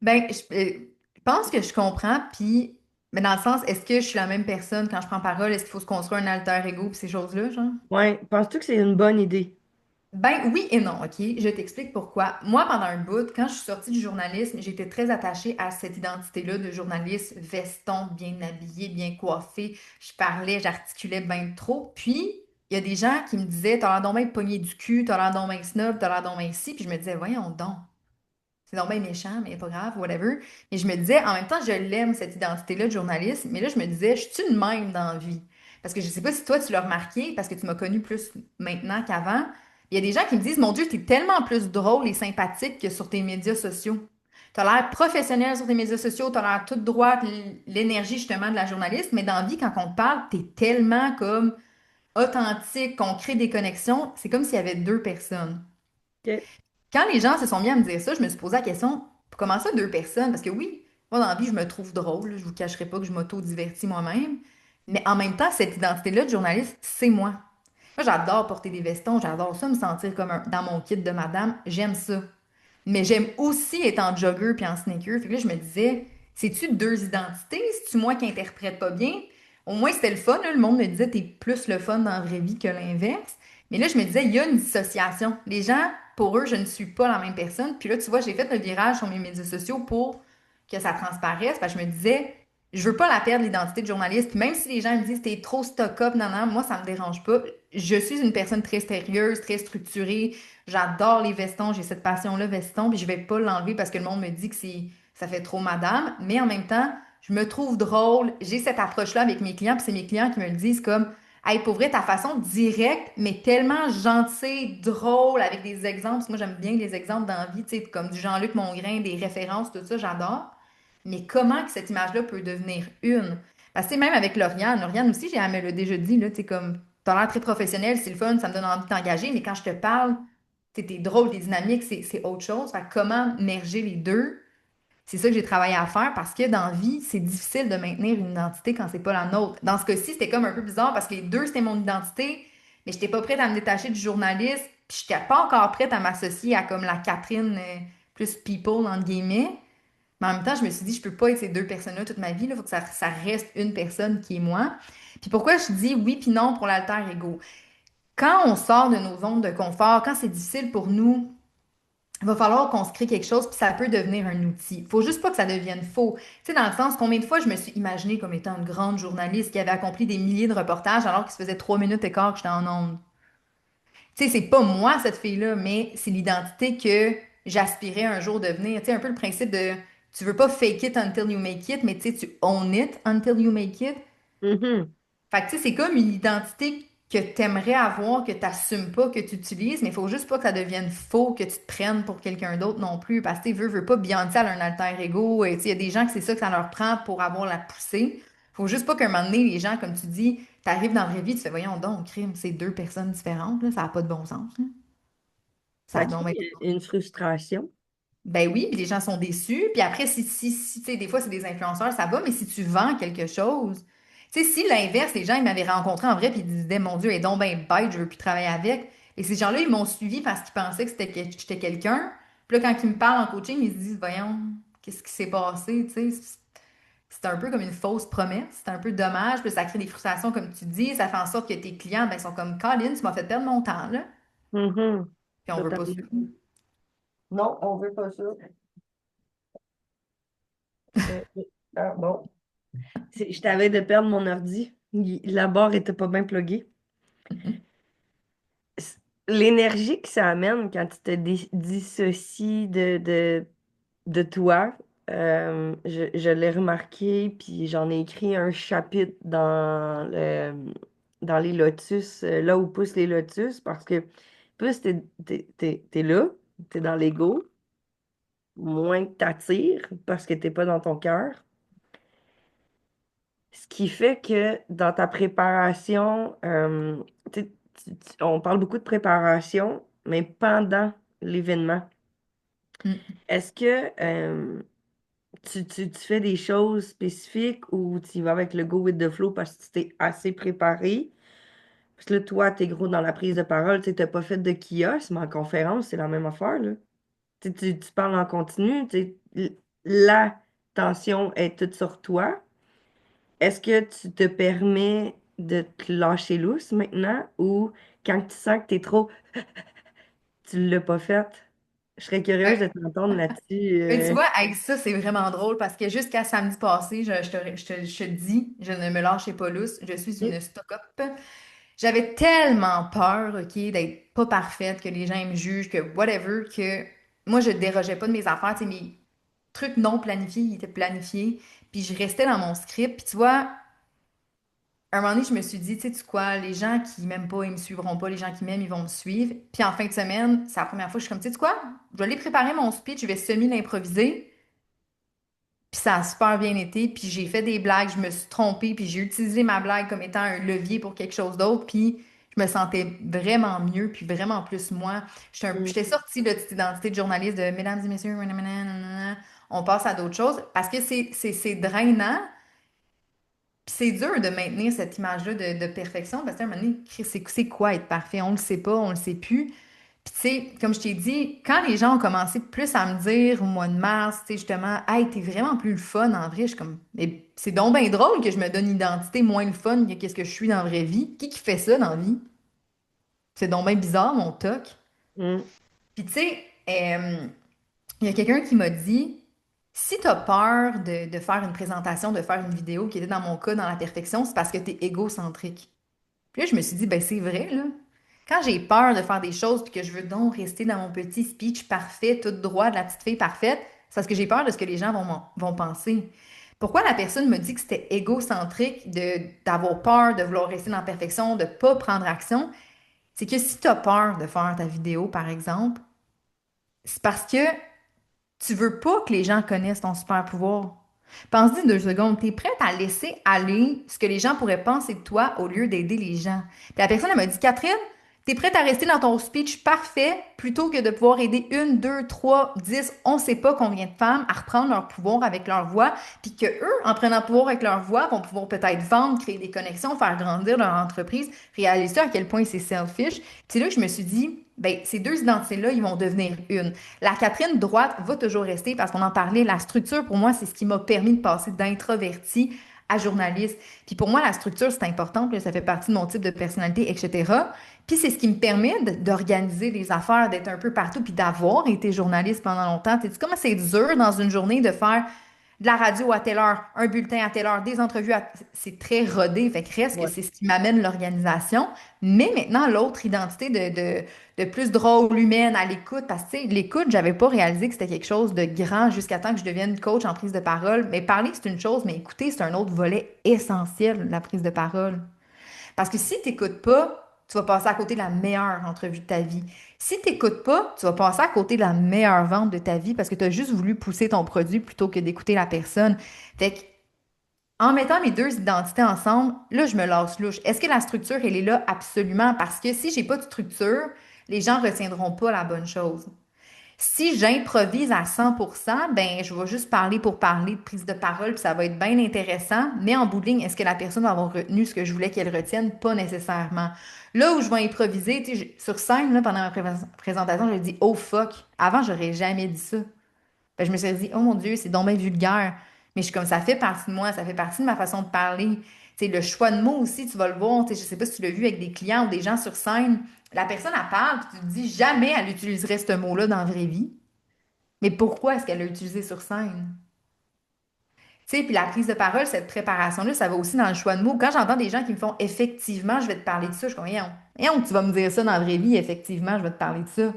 Speaker 2: Ben, je pense que je comprends, puis, mais dans le sens, est-ce que je suis la même personne quand je prends parole? Est-ce qu'il faut se construire un alter ego puis ces choses-là, genre?
Speaker 1: ouais, penses-tu que c'est une bonne idée?
Speaker 2: Ben oui et non, OK? Je t'explique pourquoi. Moi, pendant un bout, quand je suis sortie du journalisme, j'étais très attachée à cette identité-là de journaliste, veston, bien habillé, bien coiffé. Je parlais, j'articulais bien trop. Puis, il y a des gens qui me disaient, t'as l'air donc bien pogné du cul, t'as l'air donc bien snob, t'as l'air donc bien ci. Puis je me disais, voyons donc. C'est donc bien méchant, mais pas grave, whatever. Mais je me disais, en même temps, je l'aime, cette identité-là de journaliste, mais là, je me disais, je suis une même dans la vie. Parce que je sais pas si toi, tu l'as remarqué, parce que tu m'as connu plus maintenant qu'avant. Il y a des gens qui me disent, mon Dieu, t'es tellement plus drôle et sympathique que sur tes médias sociaux. T'as l'air professionnel sur tes médias sociaux, t'as l'air toute droite, l'énergie justement de la journaliste, mais dans la vie, quand on te parle, t'es tellement comme authentique, qu'on crée des connexions, c'est comme s'il y avait deux personnes.
Speaker 1: Ok.
Speaker 2: Quand les gens se sont mis à me dire ça, je me suis posé la question, comment ça deux personnes? Parce que oui, moi dans la vie, je me trouve drôle, là, je vous cacherai pas que je m'auto-divertis moi-même, mais en même temps, cette identité-là de journaliste, c'est moi. Moi, j'adore porter des vestons, j'adore ça, me sentir comme dans mon kit de madame, j'aime ça. Mais j'aime aussi être en jogger puis en sneaker. Fait que là, je me disais, c'est-tu deux identités? C'est-tu moi qui interprète pas bien? Au moins, c'était le fun, là. Le monde me disait, t'es plus le fun dans la vraie vie que l'inverse. Mais là, je me disais, il y a une dissociation. Les gens, pour eux, je ne suis pas la même personne. Puis là, tu vois, j'ai fait le virage sur mes médias sociaux pour que ça transparaisse. Parce que je me disais, je veux pas la perdre, l'identité de journaliste. Puis même si les gens me disent, t'es trop stock-up, non, non, moi, ça me dérange pas. Je suis une personne très sérieuse, très structurée. J'adore les vestons, j'ai cette passion-là, veston, puis je vais pas l'enlever parce que le monde me dit que ça fait trop madame. Mais en même temps, je me trouve drôle. J'ai cette approche-là avec mes clients, puis c'est mes clients qui me le disent comme, hey, pour vrai, ta façon directe, mais tellement gentille, drôle, avec des exemples. Parce que moi, j'aime bien les exemples dans la vie, tu sais, comme du Jean-Luc Mongrain, des références, tout ça, j'adore. Mais comment que cette image-là peut devenir une? Parce que tu sais, même avec Lauriane aussi, elle me l'a déjà dit, là, tu sais, comme, t'as l'air très professionnel, c'est le fun, ça me donne envie de t'engager, mais quand je te parle, t'es drôle, t'es dynamique, c'est autre chose. Fait que comment merger les deux? C'est ça que j'ai travaillé à faire parce que dans la vie, c'est difficile de maintenir une identité quand c'est pas la nôtre. Dans ce cas-ci, c'était comme un peu bizarre parce que les deux, c'était mon identité, mais j'étais pas prête à me détacher du journaliste, puis j'étais pas encore prête à m'associer à comme la Catherine plus people, entre guillemets. Mais en même temps, je me suis dit, je peux pas être ces deux personnes-là toute ma vie. Il faut que ça reste une personne qui est moi. Puis pourquoi je dis oui puis non pour l'alter ego? Quand on sort de nos zones de confort, quand c'est difficile pour nous, il va falloir qu'on se crée quelque chose, puis ça peut devenir un outil. Il faut juste pas que ça devienne faux. Tu sais, dans le sens, combien de fois je me suis imaginée comme étant une grande journaliste qui avait accompli des milliers de reportages alors qu'il se faisait 3 minutes et quart que j'étais en ondes. Tu sais, c'est pas moi, cette fille-là, mais c'est l'identité que j'aspirais un jour devenir. Tu sais, un peu le principe de tu veux pas fake it until you make it, mais tu sais, tu own it until you make it.
Speaker 1: Mhm.
Speaker 2: Fait que tu sais, c'est comme une identité que tu aimerais avoir, que tu n'assumes pas, que tu utilises, mais il faut juste pas que ça devienne faux, que tu te prennes pour quelqu'un d'autre non plus. Parce que tu sais, veux pas, Beyoncé elle a un alter ego. Et tu sais, il y a des gens que c'est ça que ça leur prend pour avoir la poussée. Faut juste pas qu'à un moment donné, les gens, comme tu dis, t'arrives dans la vraie vie, tu fais, voyons donc, crime, c'est deux personnes différentes, là, ça n'a pas de bon sens, là. Ça
Speaker 1: Ça
Speaker 2: a donc
Speaker 1: crée une frustration.
Speaker 2: ben oui, puis les gens sont déçus. Puis après, tu sais, des fois, c'est des influenceurs, ça va, mais si tu vends quelque chose, tu sais, si l'inverse, les gens, ils m'avaient rencontré en vrai, puis ils disaient, mon Dieu, elle est donc ben bête, je veux plus travailler avec. Et ces gens-là, ils m'ont suivi parce qu'ils pensaient que j'étais quelqu'un. Puis là, quand ils me parlent en coaching, ils se disent, voyons, qu'est-ce qui s'est passé, tu sais. C'est un peu comme une fausse promesse. C'est un peu dommage. Puis ça crée des frustrations, comme tu dis. Ça fait en sorte que tes clients, ben, sont comme, Colin, tu m'as fait perdre mon temps, là.
Speaker 1: Mhm.
Speaker 2: Puis on veut pas ça.
Speaker 1: Totalement. Non, on veut pas ça. Euh, ah, bon. Je t'avais de perdre mon ordi. La barre était pas bien pluggée. L'énergie que ça amène quand tu te dissocies de toi, je l'ai remarqué, puis j'en ai écrit un chapitre dans les lotus, là où poussent les lotus, parce que plus t'es là, t'es dans l'ego, moins que t'attires, parce que t'es pas dans ton cœur. Ce qui fait que dans ta préparation, tu sais, on parle beaucoup de préparation, mais pendant l'événement,
Speaker 2: Mm.
Speaker 1: est-ce que tu fais des choses spécifiques ou tu y vas avec le go with the flow parce que tu t'es assez préparé? Parce que là, toi, t'es gros dans la prise de parole, tu n'as pas fait de kiosque, mais en conférence, c'est la même affaire, là. Tu parles en continu, la tension est toute sur toi. Est-ce que tu te permets de te lâcher lousse maintenant ou quand tu sens que t'es trop, tu l'as pas fait? Je serais curieuse de t'entendre là-dessus.
Speaker 2: Mais tu vois, avec ça, c'est vraiment drôle parce que jusqu'à samedi passé, je te dis, je ne me lâchais pas lousse. Je suis
Speaker 1: Ok.
Speaker 2: une stock-up. J'avais tellement peur, OK, d'être pas parfaite, que les gens me jugent, que whatever, que moi, je dérogeais pas de mes affaires. Tu sais, mes trucs non planifiés, ils étaient planifiés. Puis je restais dans mon script. Puis tu vois, à un moment donné, je me suis dit, tu sais quoi, les gens qui m'aiment pas, ils me suivront pas. Les gens qui m'aiment, ils vont me suivre. Puis en fin de semaine, c'est la première fois que je suis comme, tu sais quoi, je vais aller préparer mon speech, je vais semi-l'improviser. Puis ça a super bien été, puis j'ai fait des blagues, je me suis trompée, puis j'ai utilisé ma blague comme étant un levier pour quelque chose d'autre, puis je me sentais vraiment mieux, puis vraiment plus moi.
Speaker 1: Mm,
Speaker 2: J'étais sortie de cette identité de journaliste de Mesdames et messieurs, nanana, nanana, on passe à d'autres choses, parce que c'est drainant, puis c'est dur de maintenir cette image-là de perfection, parce qu'à un moment donné, c'est quoi être parfait? On le sait pas, on le sait plus. Puis, tu sais, comme je t'ai dit, quand les gens ont commencé plus à me dire au mois de mars, tu sais, justement, hey, t'es vraiment plus le fun en vrai, je suis comme, mais c'est donc bien drôle que je me donne une identité moins le fun que qu'est-ce que je suis dans la vraie vie. Qui fait ça dans la vie? C'est donc bien bizarre, mon toc.
Speaker 1: mm,
Speaker 2: Puis, tu sais, il y a quelqu'un qui m'a dit, si t'as peur de faire une présentation, de faire une vidéo, qui était dans mon cas dans la perfection, c'est parce que t'es égocentrique. Puis là, je me suis dit, ben c'est vrai, là. Quand j'ai peur de faire des choses puis que je veux donc rester dans mon petit speech parfait, tout droit de la petite fille parfaite, c'est parce que j'ai peur de ce que les gens vont penser. Pourquoi la personne me dit que c'était égocentrique d'avoir peur, de vouloir rester dans la perfection, de pas prendre action? C'est que si tu as peur de faire ta vidéo, par exemple, c'est parce que tu veux pas que les gens connaissent ton super pouvoir. Pense-y 2 secondes, tu es prête à laisser aller ce que les gens pourraient penser de toi au lieu d'aider les gens. Puis la personne, elle m'a dit, Catherine, tu es prête à rester dans ton speech parfait plutôt que de pouvoir aider une, deux, trois, 10, on sait pas combien de femmes à reprendre leur pouvoir avec leur voix, puis que eux, en prenant pouvoir avec leur voix, vont pouvoir peut-être vendre, créer des connexions, faire grandir leur entreprise, réaliser à quel point c'est selfish. Puis c'est là que je me suis dit, ben, ces deux identités-là, ils vont devenir une. La Catherine droite va toujours rester parce qu'on en parlait. La structure, pour moi, c'est ce qui m'a permis de passer d'introverti à journaliste. Puis pour moi, la structure, c'est important, puis ça fait partie de mon type de personnalité, etc. Puis c'est ce qui me permet d'organiser les affaires, d'être un peu partout, puis d'avoir été journaliste pendant longtemps. Tu sais comment c'est dur dans une journée de faire de la radio à telle heure, un bulletin à telle heure, des entrevues à... C'est très rodé, fait que reste que
Speaker 1: ouais.
Speaker 2: c'est ce qui m'amène l'organisation. Mais maintenant, l'autre identité de plus drôle, humaine, à l'écoute, parce que, tu sais, l'écoute, j'avais pas réalisé que c'était quelque chose de grand jusqu'à temps que je devienne coach en prise de parole. Mais parler, c'est une chose, mais écouter, c'est un autre volet essentiel de la prise de parole. Parce que si t'écoutes pas, tu vas passer à côté de la meilleure entrevue de ta vie. Si tu n'écoutes pas, tu vas passer à côté de la meilleure vente de ta vie parce que tu as juste voulu pousser ton produit plutôt que d'écouter la personne. Fait que, en mettant mes deux identités ensemble, là, je me lasse louche. Est-ce que la structure, elle est là? Absolument. Parce que si j'ai pas de structure, les gens retiendront pas la bonne chose. Si j'improvise à 100%, ben je vais juste parler pour parler de prise de parole, puis ça va être bien intéressant, mais en bout de ligne, est-ce que la personne va avoir retenu ce que je voulais qu'elle retienne? Pas nécessairement. Là où je vais improviser, tu sais, sur scène, là, pendant ma présentation, je dis oh fuck. Avant, j'aurais jamais dit ça. Ben, je me suis dit, oh mon Dieu, c'est donc bien vulgaire. Mais je suis comme, ça fait partie de moi, ça fait partie de ma façon de parler. Tu sais, le choix de mots aussi, tu vas le voir. Tu sais, je sais pas si tu l'as vu avec des clients ou des gens sur scène. La personne, elle parle, puis tu te dis, jamais elle utiliserait ce mot-là dans la vraie vie. Mais pourquoi est-ce qu'elle l'a utilisé sur scène? Tu sais, puis la prise de parole, cette préparation-là, ça va aussi dans le choix de mots. Quand j'entends des gens qui me font effectivement, je vais te parler de ça, je suis comme, voyons, tu vas me dire ça dans la vraie vie, effectivement, je vais te parler de ça.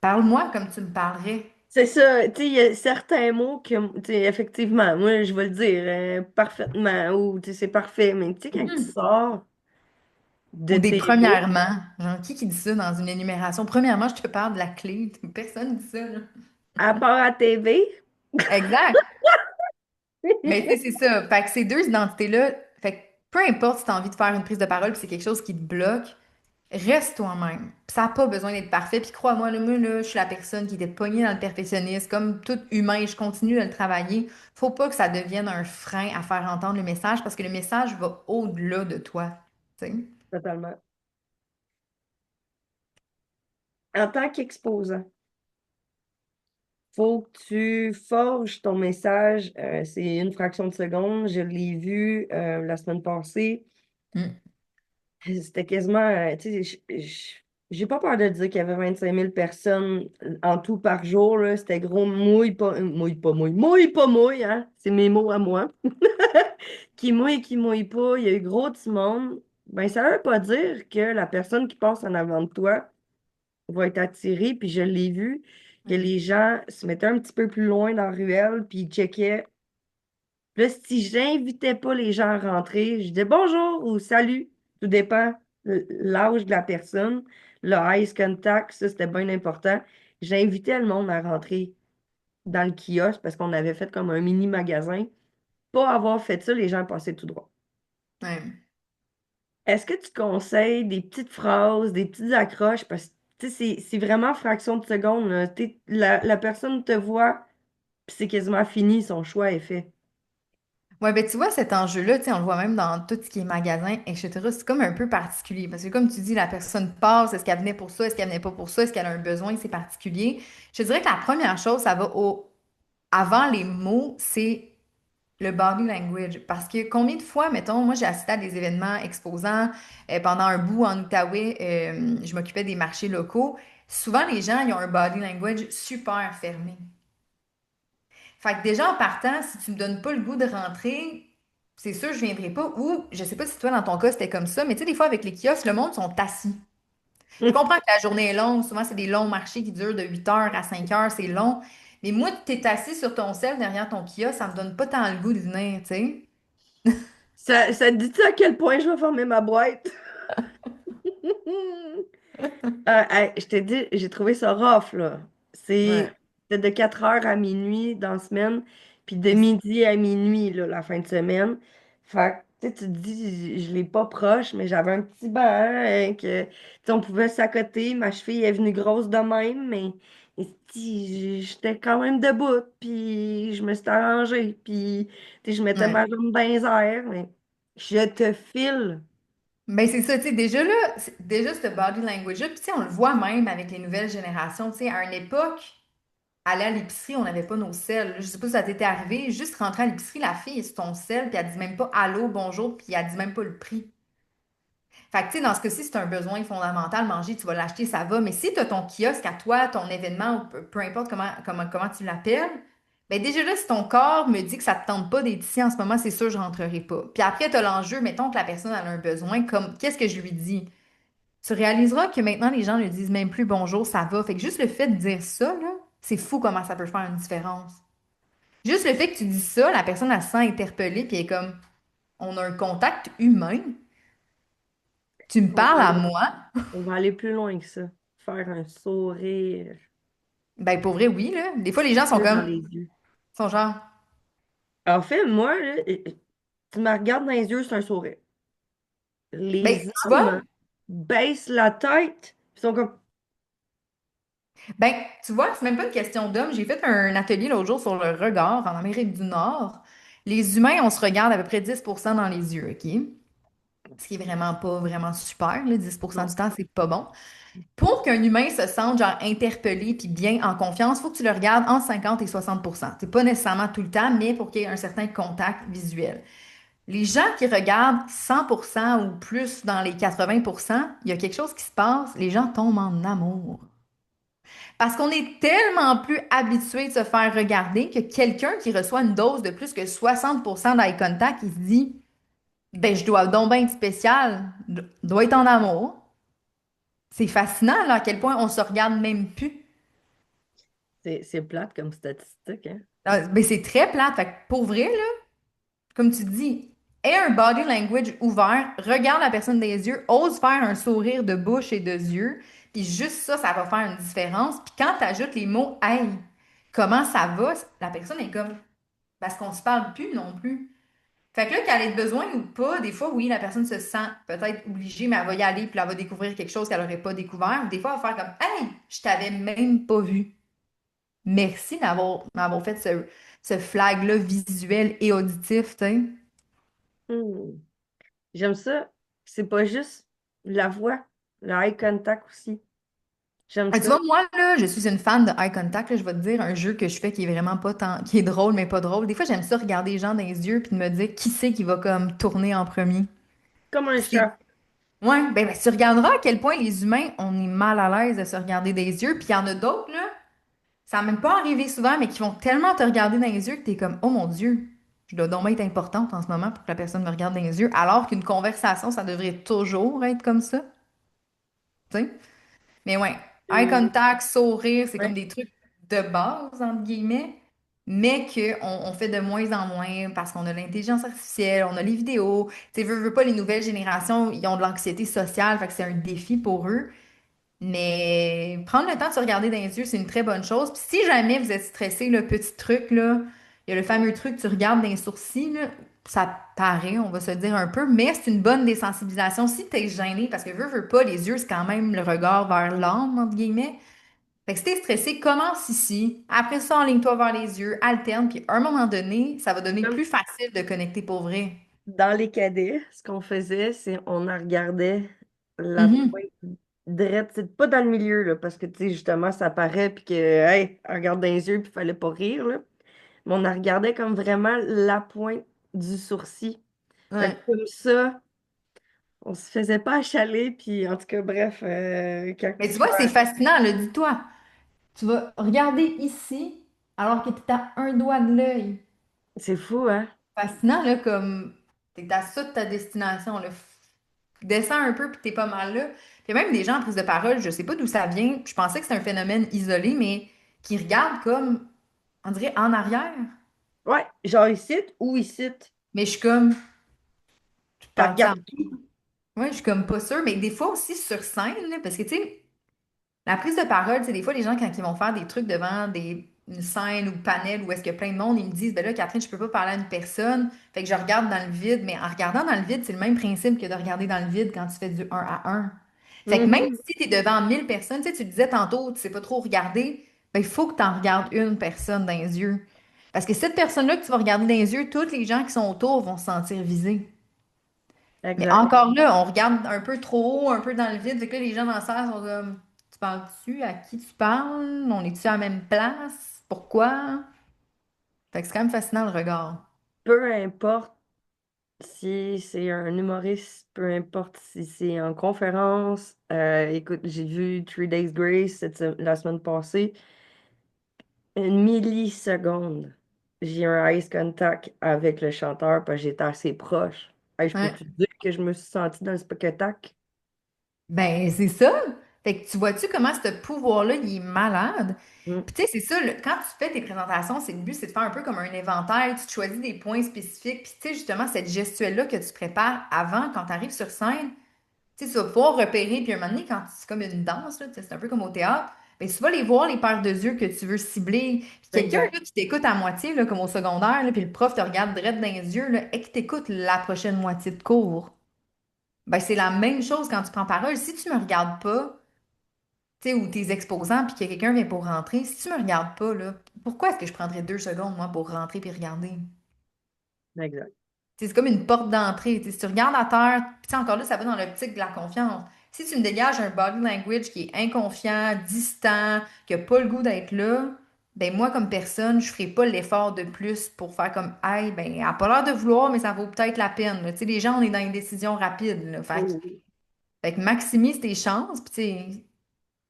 Speaker 2: Parle-moi comme tu me parlerais.
Speaker 1: C'est ça, tu sais, il y a certains mots que, tu sais, effectivement, moi, je vais le dire parfaitement, ou, tu sais, c'est parfait, mais tu sais, quand tu sors de
Speaker 2: Ou des
Speaker 1: tes mots,
Speaker 2: premièrement. Genre, qui dit ça dans une énumération? Premièrement, je te parle de la clé. Personne dit ça, là.
Speaker 1: à part à TV,
Speaker 2: Exact. Mais tu sais, c'est ça. Fait que ces deux identités-là, fait que peu importe si tu as envie de faire une prise de parole puis c'est quelque chose qui te bloque, reste toi-même. Puis ça n'a pas besoin d'être parfait. Puis crois-moi, là, moi, là, je suis la personne qui était pognée dans le perfectionnisme. Comme tout humain, je continue de le travailler. Faut pas que ça devienne un frein à faire entendre le message parce que le message va au-delà de toi. Tu sais?
Speaker 1: totalement. En tant qu'exposant, faut que tu forges ton message. C'est une fraction de seconde. Je l'ai vu la semaine passée.
Speaker 2: Mm.
Speaker 1: C'était quasiment, tu sais, j'ai pas peur de dire qu'il y avait 25 000 personnes en tout par jour, là. C'était gros mouille pas mouille, hein. C'est mes mots à moi. Qui mouille pas. Il y a eu gros de monde. Ben, ça veut pas dire que la personne qui passe en avant de toi va être attirée. Puis je l'ai vu, que les gens se mettaient un petit peu plus loin dans la ruelle, puis ils checkaient. Là, si j'invitais pas les gens à rentrer, je disais bonjour ou salut, tout dépend l'âge de la personne. Le eye contact, ça, c'était bien important. J'invitais le monde à rentrer dans le kiosque parce qu'on avait fait comme un mini magasin. Pas avoir fait ça, les gens passaient tout droit.
Speaker 2: Ouais.
Speaker 1: Est-ce que tu conseilles des petites phrases, des petites accroches? Parce que tu sais, c'est vraiment fraction de seconde, là. La personne te voit, puis c'est quasiment fini, son choix est fait.
Speaker 2: Ouais, ben tu vois, cet enjeu-là, tu sais, on le voit même dans tout ce qui est magasin, etc. C'est comme un peu particulier. Parce que comme tu dis, la personne passe, est-ce qu'elle venait pour ça, est-ce qu'elle venait pas pour ça, est-ce qu'elle a un besoin, c'est particulier. Je te dirais que la première chose, ça va au... avant les mots, c'est le body language. Parce que combien de fois, mettons, moi j'ai assisté à des événements exposants pendant un bout en Outaouais, je m'occupais des marchés locaux. Souvent, les gens, ils ont un body language super fermé. Fait que déjà en partant, si tu me donnes pas le goût de rentrer, c'est sûr je viendrai pas. Ou je sais pas si toi dans ton cas c'était comme ça, mais tu sais des fois avec les kiosques, le monde sont assis. Je comprends que la journée est longue, souvent c'est des longs marchés qui durent de 8 heures à 5 heures, c'est long. Mais moi, tu es assis sur ton sel derrière ton kiosque, ça me donne pas tant le goût de venir, tu sais.
Speaker 1: Ça te dit-tu à quel point je vais fermer ma boîte? Hey, je t'ai dit, j'ai trouvé ça rough, là.
Speaker 2: Ouais.
Speaker 1: C'était de 4 heures à minuit dans la semaine, puis de
Speaker 2: C'est ça.
Speaker 1: midi à minuit, là, la fin de semaine. Fait que, tu sais, tu te dis, je l'ai pas proche, mais j'avais un petit banc, hein, que, tu sais, on pouvait s'accoter. Ma cheville est venue grosse de même, mais esti, j'étais quand même debout, puis je me suis arrangée, puis, tu sais, je mettais
Speaker 2: Ouais.
Speaker 1: ma jambe dans les airs, mais je te file.
Speaker 2: Ben c'est ça, tu sais, déjà là, déjà ce body language-là, puis tu sais, on le voit même avec les nouvelles générations, tu sais, à une époque, aller à l'épicerie, on n'avait pas nos selles. Je sais pas si ça t'était arrivé, juste rentrer à l'épicerie, la fille est sur ton sel, puis elle dit même pas allô, bonjour, puis elle dit même pas le prix. Fait que, tu sais, dans ce cas-ci, c'est un besoin fondamental, manger, tu vas l'acheter, ça va. Mais si tu as ton kiosque à toi, ton événement, ou peu importe comment tu l'appelles, ben déjà là, si ton corps me dit que ça te tente pas d'être ici en ce moment, c'est sûr, je rentrerai pas. Puis après, tu as l'enjeu, mettons que la personne elle a un besoin, comme qu'est-ce que je lui dis? Tu réaliseras que maintenant, les gens ne disent même plus bonjour, ça va. Fait que juste le fait de dire ça, là, c'est fou comment ça peut faire une différence. Juste le fait que tu dis ça, la personne, elle se sent interpellée, puis elle est comme, on a un contact humain. Tu me
Speaker 1: On va
Speaker 2: parles à
Speaker 1: aller,
Speaker 2: moi?
Speaker 1: on va aller plus loin que ça. Faire un sourire
Speaker 2: Ben, pour vrai, oui, là. Des fois, les gens sont
Speaker 1: dans
Speaker 2: comme,
Speaker 1: les yeux.
Speaker 2: sont genre,
Speaker 1: En fait, moi, là, tu me regardes dans les yeux, c'est un sourire.
Speaker 2: ben,
Speaker 1: Les
Speaker 2: tu vois?
Speaker 1: hommes baissent la tête, ils sont comme,
Speaker 2: Ben, tu vois, c'est même pas une question d'homme. J'ai fait un atelier l'autre jour sur le regard en Amérique du Nord. Les humains, on se regarde à peu près 10% dans les yeux, OK? Ce qui est vraiment pas vraiment super, là. 10%
Speaker 1: non.
Speaker 2: du temps, c'est pas bon. Pour qu'un humain se sente genre interpellé puis bien en confiance, il faut que tu le regardes entre 50 et 60%. C'est pas nécessairement tout le temps, mais pour qu'il y ait un certain contact visuel. Les gens qui regardent 100% ou plus dans les 80%, il y a quelque chose qui se passe, les gens tombent en amour. Parce qu'on est tellement plus habitué de se faire regarder que quelqu'un qui reçoit une dose de plus que 60% d'eye contact, il se dit, ben je dois donc bien être spécial, dois être en amour. C'est fascinant là, à quel point on se regarde même plus.
Speaker 1: C'est plate comme statistique, hein?
Speaker 2: Ben, c'est très plate. Fait que pour vrai, là, comme tu dis, aie un body language ouvert, regarde la personne des yeux, ose faire un sourire de bouche et de yeux, puis juste ça, ça va faire une différence. Puis quand tu ajoutes les mots hey, comment ça va, la personne est comme parce qu'on se parle plus non plus. Fait que là, qu'elle ait besoin ou pas, des fois, oui, la personne se sent peut-être obligée, mais elle va y aller, puis elle va découvrir quelque chose qu'elle n'aurait pas découvert. Ou des fois, elle va faire comme hey, je t'avais même pas vu. Merci d'avoir fait ce flag-là visuel et auditif, tu sais.
Speaker 1: Hmm. J'aime ça. C'est pas juste la voix, le eye contact aussi. J'aime
Speaker 2: Tu vois,
Speaker 1: ça.
Speaker 2: moi, là, je suis une fan de eye contact. Là, je vais te dire un jeu que je fais qui est vraiment pas tant, qui est drôle, mais pas drôle. Des fois, j'aime ça regarder les gens dans les yeux puis de me dire qui c'est qui va comme tourner en premier.
Speaker 1: Comme un
Speaker 2: Puis c'est,
Speaker 1: chat.
Speaker 2: ouais, ben, tu regarderas à quel point les humains, on est mal à l'aise de se regarder dans les yeux. Puis il y en a d'autres, là, ça n'a même pas arrivé souvent, mais qui vont tellement te regarder dans les yeux que t'es comme, oh mon Dieu, je dois donc être importante en ce moment pour que la personne me regarde dans les yeux. Alors qu'une conversation, ça devrait toujours être comme ça, tu sais. Mais ouais, eye
Speaker 1: Euh,
Speaker 2: contact, sourire, c'est comme
Speaker 1: ouais.
Speaker 2: des trucs de base, entre guillemets, mais qu'on fait de moins en moins parce qu'on a l'intelligence artificielle, on a les vidéos. Tu sais, veux pas, les nouvelles générations, ils ont de l'anxiété sociale, fait que c'est un défi pour eux. Mais prendre le temps de se regarder dans les yeux, c'est une très bonne chose. Puis si jamais vous êtes stressé, le petit truc, là, il y a le fameux truc, tu regardes dans les sourcils, là, ça paraît, on va se dire un peu, mais c'est une bonne désensibilisation. Si t'es gêné, parce que veux pas, les yeux, c'est quand même le regard vers l'âme, entre guillemets. Fait que si t'es stressé, commence ici. Après ça, enligne-toi vers les yeux, alterne, puis à un moment donné, ça va donner
Speaker 1: Comme
Speaker 2: plus facile de connecter pour vrai.
Speaker 1: dans les cadets, ce qu'on faisait, c'est on en regardait la
Speaker 2: Mhm.
Speaker 1: pointe drette, c'est pas dans le milieu, là, parce que, tu sais, justement, ça paraît, puis que, hey, on regarde dans les yeux, puis il fallait pas rire, là. Mais on en regardait comme vraiment la pointe du sourcil. Fait que
Speaker 2: Ouais.
Speaker 1: comme ça, on se faisait pas achaler, puis en tout cas, bref, quand
Speaker 2: Mais tu
Speaker 1: tu
Speaker 2: vois, c'est
Speaker 1: vas...
Speaker 2: fascinant, le dis-toi. Tu vas regarder ici alors que tu es à un doigt de l'œil.
Speaker 1: C'est fou, hein?
Speaker 2: Fascinant, là, comme t'es à ça de ta destination, là. Descends un peu puis t'es pas mal là. Puis il y a même des gens en prise de parole, je sais pas d'où ça vient. Je pensais que c'était un phénomène isolé, mais qui regardent comme, on dirait, en arrière.
Speaker 1: Ouais, genre ici ou ici.
Speaker 2: Mais je suis comme, tu
Speaker 1: T'as
Speaker 2: parles ça.
Speaker 1: regardé qui?
Speaker 2: Ouais, je suis comme pas sûre. Mais des fois aussi sur scène, là, parce que tu sais, la prise de parole, c'est des fois les gens quand ils vont faire des trucs devant une scène ou panel où est-ce qu'il y a plein de monde, ils me disent, ben là, Catherine, je peux pas parler à une personne, fait que je regarde dans le vide, mais en regardant dans le vide, c'est le même principe que de regarder dans le vide quand tu fais du un à un. Fait que même
Speaker 1: Mhm.
Speaker 2: si tu es devant 1000 personnes, tu sais, tu disais tantôt, tu sais pas trop regarder, ben il faut que tu en regardes une personne dans les yeux. Parce que cette personne-là que tu vas regarder dans les yeux, tous les gens qui sont autour vont se sentir visés. Mais
Speaker 1: Exact.
Speaker 2: encore là, on regarde un peu trop haut, un peu dans le vide. Fait que là, les gens dans la salle sont comme, tu parles-tu? À qui tu parles? On est-tu à la même place? Pourquoi? Fait que c'est quand même fascinant le regard.
Speaker 1: Peu importe si c'est un humoriste, peu importe si c'est en conférence. Écoute, j'ai vu Three Days Grace la semaine passée. Une milliseconde, j'ai un eye contact avec le chanteur parce que j'étais assez proche. Hey, je peux
Speaker 2: Ouais.
Speaker 1: te dire que je me suis sentie dans le spectacle?
Speaker 2: Ben, c'est ça. Fait que tu vois-tu comment ce pouvoir-là, il est malade?
Speaker 1: Mm.
Speaker 2: Puis tu sais, c'est ça, quand tu fais tes présentations, c'est le but, c'est de faire un peu comme un inventaire. Tu te choisis des points spécifiques. Puis tu sais, justement, cette gestuelle-là que tu prépares avant, quand tu arrives sur scène, Tu sais, tu vas pouvoir repérer, puis un moment donné, quand c'est comme une danse, là, tu sais, c'est un peu comme au théâtre, ben, tu vas les voir, les paires de yeux que tu veux cibler. Puis quelqu'un
Speaker 1: Exact.
Speaker 2: là, qui t'écoute à moitié, là, comme au secondaire, là, puis le prof te regarde direct dans les yeux, là, et que t'écoutes la prochaine moitié de cours. Ben, c'est la même chose quand tu prends parole. Si tu me regardes pas, tu sais, ou tes exposants, puis que quelqu'un vient pour rentrer, si tu me regardes pas, là, pourquoi est-ce que je prendrais 2 secondes, moi, pour rentrer puis regarder?
Speaker 1: Exact.
Speaker 2: C'est comme une porte d'entrée. Si tu regardes à terre, puis tu sais, encore là, ça va dans l'optique de la confiance. Si tu me dégages un body language qui est inconfiant, distant, qui n'a pas le goût d'être là, ben moi, comme personne, je ferai pas l'effort de plus pour faire comme, hey, ben, elle n'a pas l'air de vouloir, mais ça vaut peut-être la peine, là. Tu sais, les gens, on est dans une décision rapide, là.
Speaker 1: Oh, oui.
Speaker 2: Fait que maximise tes chances. Puis, tu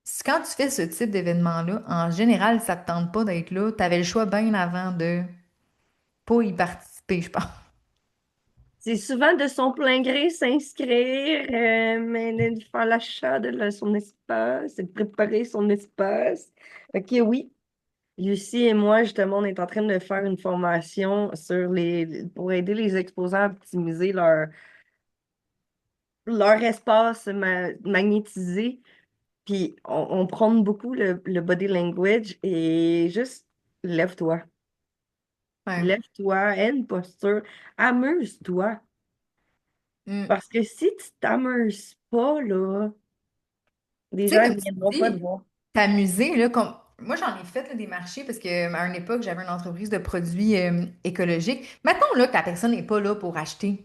Speaker 2: sais, quand tu fais ce type d'événement-là, en général, ça te tente pas d'être là. Tu avais le choix bien avant de pas y participer, je pense.
Speaker 1: C'est souvent de son plein gré s'inscrire, mais de faire l'achat son espace, de préparer son espace. Ok, oui. Lucie et moi, justement, on est en train de faire une formation pour aider les exposants à optimiser leur espace magnétisé. Puis on prône beaucoup le body language et juste lève-toi.
Speaker 2: Ouais.
Speaker 1: Lève-toi, aie une posture, amuse-toi.
Speaker 2: Mm.
Speaker 1: Parce que si tu t'amuses pas, là, les
Speaker 2: Tu sais,
Speaker 1: gens
Speaker 2: comme
Speaker 1: ne
Speaker 2: tu
Speaker 1: viendront pas te
Speaker 2: dis,
Speaker 1: voir.
Speaker 2: t'amuser, là, comme... Moi, j'en ai fait là, des marchés parce que à une époque, j'avais une entreprise de produits écologiques. Maintenant, là, que la personne n'est pas là pour acheter.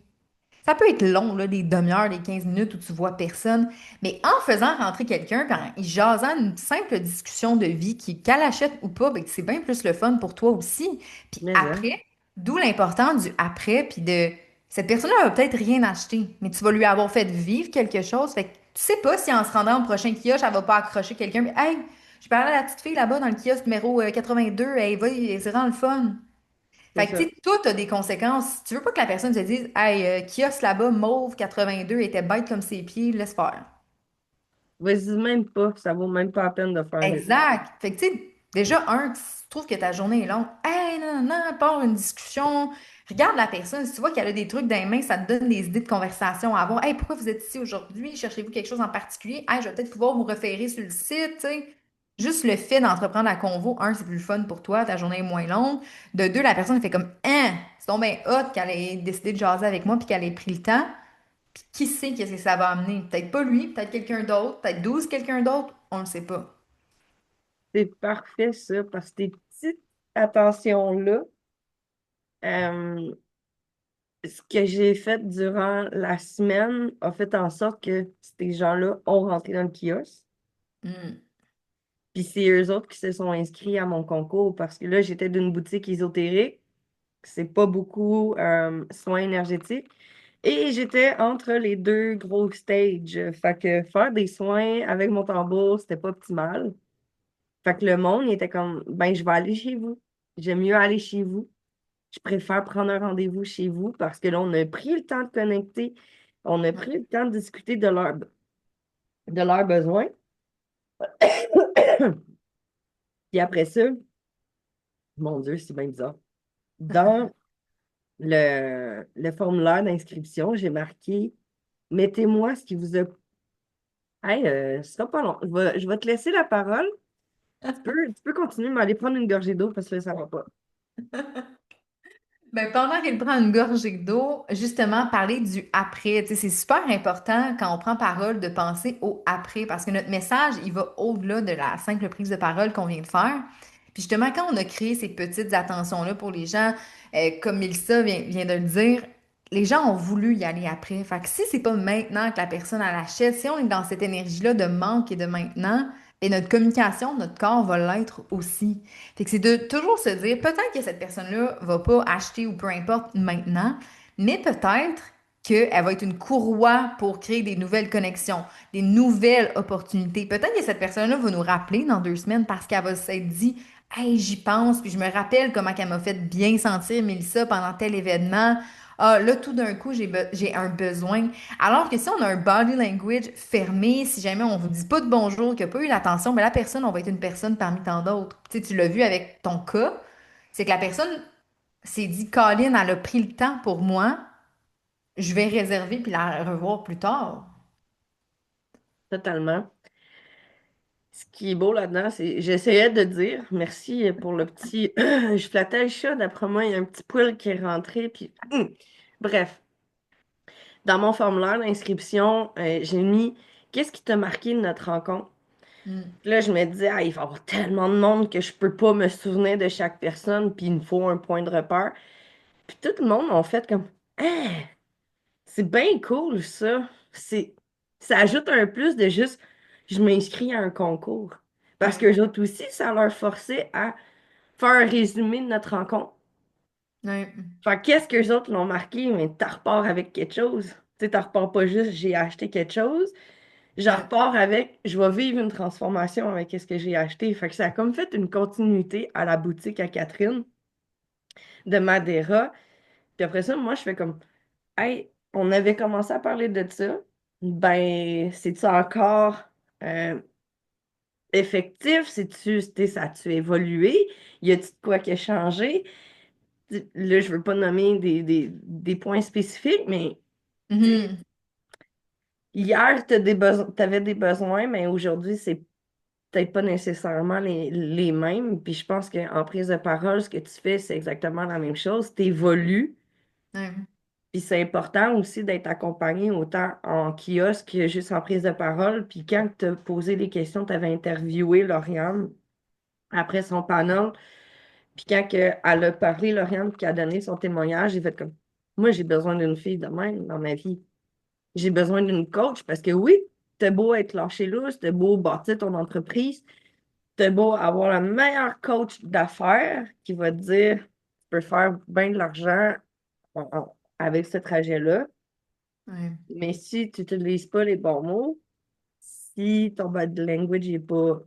Speaker 2: Ça peut être long, là, des demi-heures, des 15 minutes où tu vois personne. Mais en faisant rentrer quelqu'un, puis en y jasant une simple discussion de vie qu'elle achète ou pas, ben, que c'est bien plus le fun pour toi aussi. Puis
Speaker 1: Mais, hein,
Speaker 2: après, d'où l'importance du après, puis de cette personne-là va peut-être rien acheter, mais tu vas lui avoir fait vivre quelque chose. Fait que tu sais pas si en se rendant au prochain kiosque, elle va pas accrocher quelqu'un. Mais, hey, je parlais à la petite fille là-bas dans le kiosque numéro 82, elle va, c'est vraiment le fun.
Speaker 1: c'est
Speaker 2: Fait que, tu
Speaker 1: ça.
Speaker 2: sais, tout a des conséquences. Tu veux pas que la personne te dise, hey, kiosque là-bas, mauve 82 était bête comme ses pieds, laisse faire.
Speaker 1: Vas-y même pas, ça vaut même pas la peine de faire le.
Speaker 2: Exact. Fait que, tu sais, déjà, tu trouves que ta journée est longue. Hey, non, non, non, part une discussion. Regarde la personne. Si tu vois qu'elle a des trucs dans les mains, ça te donne des idées de conversation à avoir. Hey, pourquoi vous êtes ici aujourd'hui? Cherchez-vous quelque chose en particulier? Hey, je vais peut-être pouvoir vous référer sur le site, tu sais. Juste le fait d'entreprendre la convo, un, c'est plus fun pour toi, ta journée est moins longue. De deux, la personne elle fait comme, hein, c'est donc bien hot qu'elle ait décidé de jaser avec moi puis qu'elle ait pris le temps. Puis qui sait qu'est-ce que ça va amener? Peut-être pas lui, peut-être quelqu'un d'autre, peut-être 12 quelqu'un d'autre, on le sait pas.
Speaker 1: C'est parfait, ça, parce que tes petites attentions-là, euh, ce que j'ai fait durant la semaine a fait en sorte que ces gens-là ont rentré dans le kiosque.
Speaker 2: Hmm.
Speaker 1: Puis c'est eux autres qui se sont inscrits à mon concours parce que là, j'étais d'une boutique ésotérique. C'est pas beaucoup soins énergétiques. Et j'étais entre les deux gros stages. Fait que faire des soins avec mon tambour, c'était pas optimal. Fait que le monde, il était comme, ben, je vais aller chez vous. J'aime mieux aller chez vous. Je préfère prendre un rendez-vous chez vous parce que là, on a pris le temps de connecter. On a pris le temps de discuter de leurs besoins. Puis après ça, mon Dieu, c'est bien bizarre. Dans le formulaire d'inscription, j'ai marqué, mettez-moi ce qui vous a. Hey, ce sera pas long. Je vais te laisser la parole. Tu peux continuer, mais aller prendre une gorgée d'eau parce que là, ça va pas.
Speaker 2: Ben, pendant qu'elle prend une gorgée d'eau, justement, parler du après. Tu sais, c'est super important quand on prend parole de penser au après parce que notre message, il va au-delà de la simple prise de parole qu'on vient de faire. Puis justement, quand on a créé ces petites attentions-là pour les gens, comme Mélissa vient de le dire, les gens ont voulu y aller après. Fait que si c'est pas maintenant que la personne elle achète, si on est dans cette énergie-là de manque et de maintenant, et notre communication, notre corps va l'être aussi. Fait que c'est de toujours se dire, peut-être que cette personne-là va pas acheter ou peu importe maintenant, mais peut-être qu'elle va être une courroie pour créer des nouvelles connexions, des nouvelles opportunités. Peut-être que cette personne-là va nous rappeler dans 2 semaines parce qu'elle va s'être dit, hey, j'y pense, puis je me rappelle comment elle m'a fait bien sentir Mélissa pendant tel événement. Ah, là, tout d'un coup, j'ai un besoin. Alors que si on a un body language fermé, si jamais on vous dit pas de bonjour, qu'il n'y a pas eu l'attention, ben la personne, on va être une personne parmi tant d'autres. Tu sais, tu l'as vu avec ton cas, c'est que la personne s'est dit, Colin, elle a pris le temps pour moi, je vais réserver puis la revoir plus tard.
Speaker 1: totalement. Ce qui est beau là-dedans, c'est, j'essayais de dire, merci pour le petit, je flattais le chat, d'après moi, il y a un petit poil qui est rentré, puis, bref, dans mon formulaire d'inscription, j'ai mis, qu'est-ce qui t'a marqué de notre rencontre?
Speaker 2: Mm.
Speaker 1: Puis là, je me disais, ah, il va y avoir tellement de monde que je peux pas me souvenir de chaque personne, puis il me faut un point de repère. Puis tout le monde en fait comme, ah, c'est bien cool ça. Ça ajoute un plus de juste, je m'inscris à un concours. Parce que
Speaker 2: Ouais,
Speaker 1: les autres aussi, ça leur forçait à faire un résumé de notre rencontre.
Speaker 2: ouais,
Speaker 1: Fait que qu'est-ce que les autres l'ont marqué? Mais t'en repars avec quelque chose. Tu sais, t'en repars pas juste, j'ai acheté quelque chose. J'en
Speaker 2: ouais,
Speaker 1: repars avec, je vais vivre une transformation avec ce que j'ai acheté. Fait que ça a comme fait une continuité à la boutique à Catherine de Madeira. Puis après ça, moi, je fais comme, hey, on avait commencé à parler de ça. Ben, c'est-tu encore euh, effectif? Ça a-tu évolué? Y a-tu de quoi qui a changé? Là, je veux pas nommer des points spécifiques, mais tu sais,
Speaker 2: mhm,
Speaker 1: hier, t'avais des besoins, mais aujourd'hui, c'est peut-être pas nécessairement les mêmes. Puis je pense qu'en prise de parole, ce que tu fais, c'est exactement la même chose. Tu évolues.
Speaker 2: ouais,
Speaker 1: Puis c'est important aussi d'être accompagné autant en kiosque que juste en prise de parole. Puis quand tu as posé les questions, tu avais interviewé Lauriane après son panel. Puis quand elle a parlé, Lauriane, puis qu'elle a donné son témoignage, j'ai fait comme, moi, j'ai besoin d'une fille de même dans ma vie. J'ai besoin d'une coach parce que oui, t'as beau être lâché lousse, t'as beau bâtir ton entreprise, t'as beau avoir le meilleur coach d'affaires qui va te dire, tu peux faire bien de l'argent avec ce trajet-là.
Speaker 2: ouais.
Speaker 1: Mais si tu n'utilises pas les bons mots, si ton body language n'est pas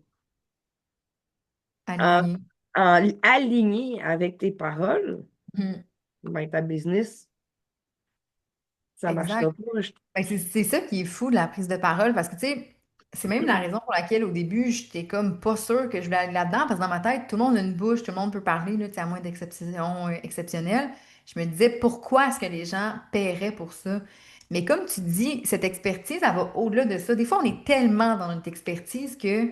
Speaker 1: en,
Speaker 2: Aligné.
Speaker 1: aligné avec tes paroles,
Speaker 2: Mhm.
Speaker 1: ben ta business, ça ne
Speaker 2: Exact.
Speaker 1: marchera pas.
Speaker 2: Ben, c'est ça qui est fou de la prise de parole parce que, tu sais, c'est même la raison pour laquelle au début, j'étais comme pas sûre que je voulais aller là-dedans parce que dans ma tête, tout le monde a une bouche, tout le monde peut parler, là, tu sais, à moins d'exceptions exceptionnelles. Je me disais, pourquoi est-ce que les gens paieraient pour ça? Mais comme tu dis, cette expertise, elle va au-delà de ça. Des fois, on est tellement dans notre expertise que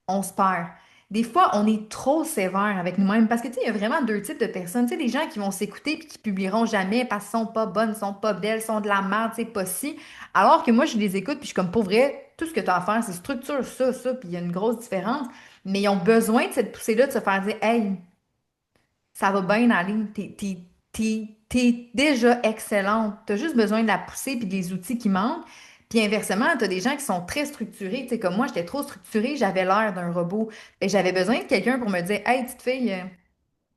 Speaker 2: on se perd. Des fois, on est trop sévère avec nous-mêmes parce que, tu sais, il y a vraiment deux types de personnes. Tu sais, des gens qui vont s'écouter puis qui publieront jamais parce qu'ils sont pas bonnes, sont pas belles, sont de la merde, c'est pas si. Alors que moi, je les écoute, puis je suis comme, pour vrai, tout ce que tu as à faire, c'est structure ça, puis il y a une grosse différence. Mais ils ont besoin de cette poussée-là, de se faire dire, hey, ça va bien aller, t'es déjà excellente. Tu as juste besoin de la poussée puis des outils qui manquent. Puis inversement, tu as des gens qui sont très structurés. Tu sais, comme moi, j'étais trop structurée, j'avais l'air d'un robot. Et j'avais besoin de quelqu'un pour me dire, hey, petite fille,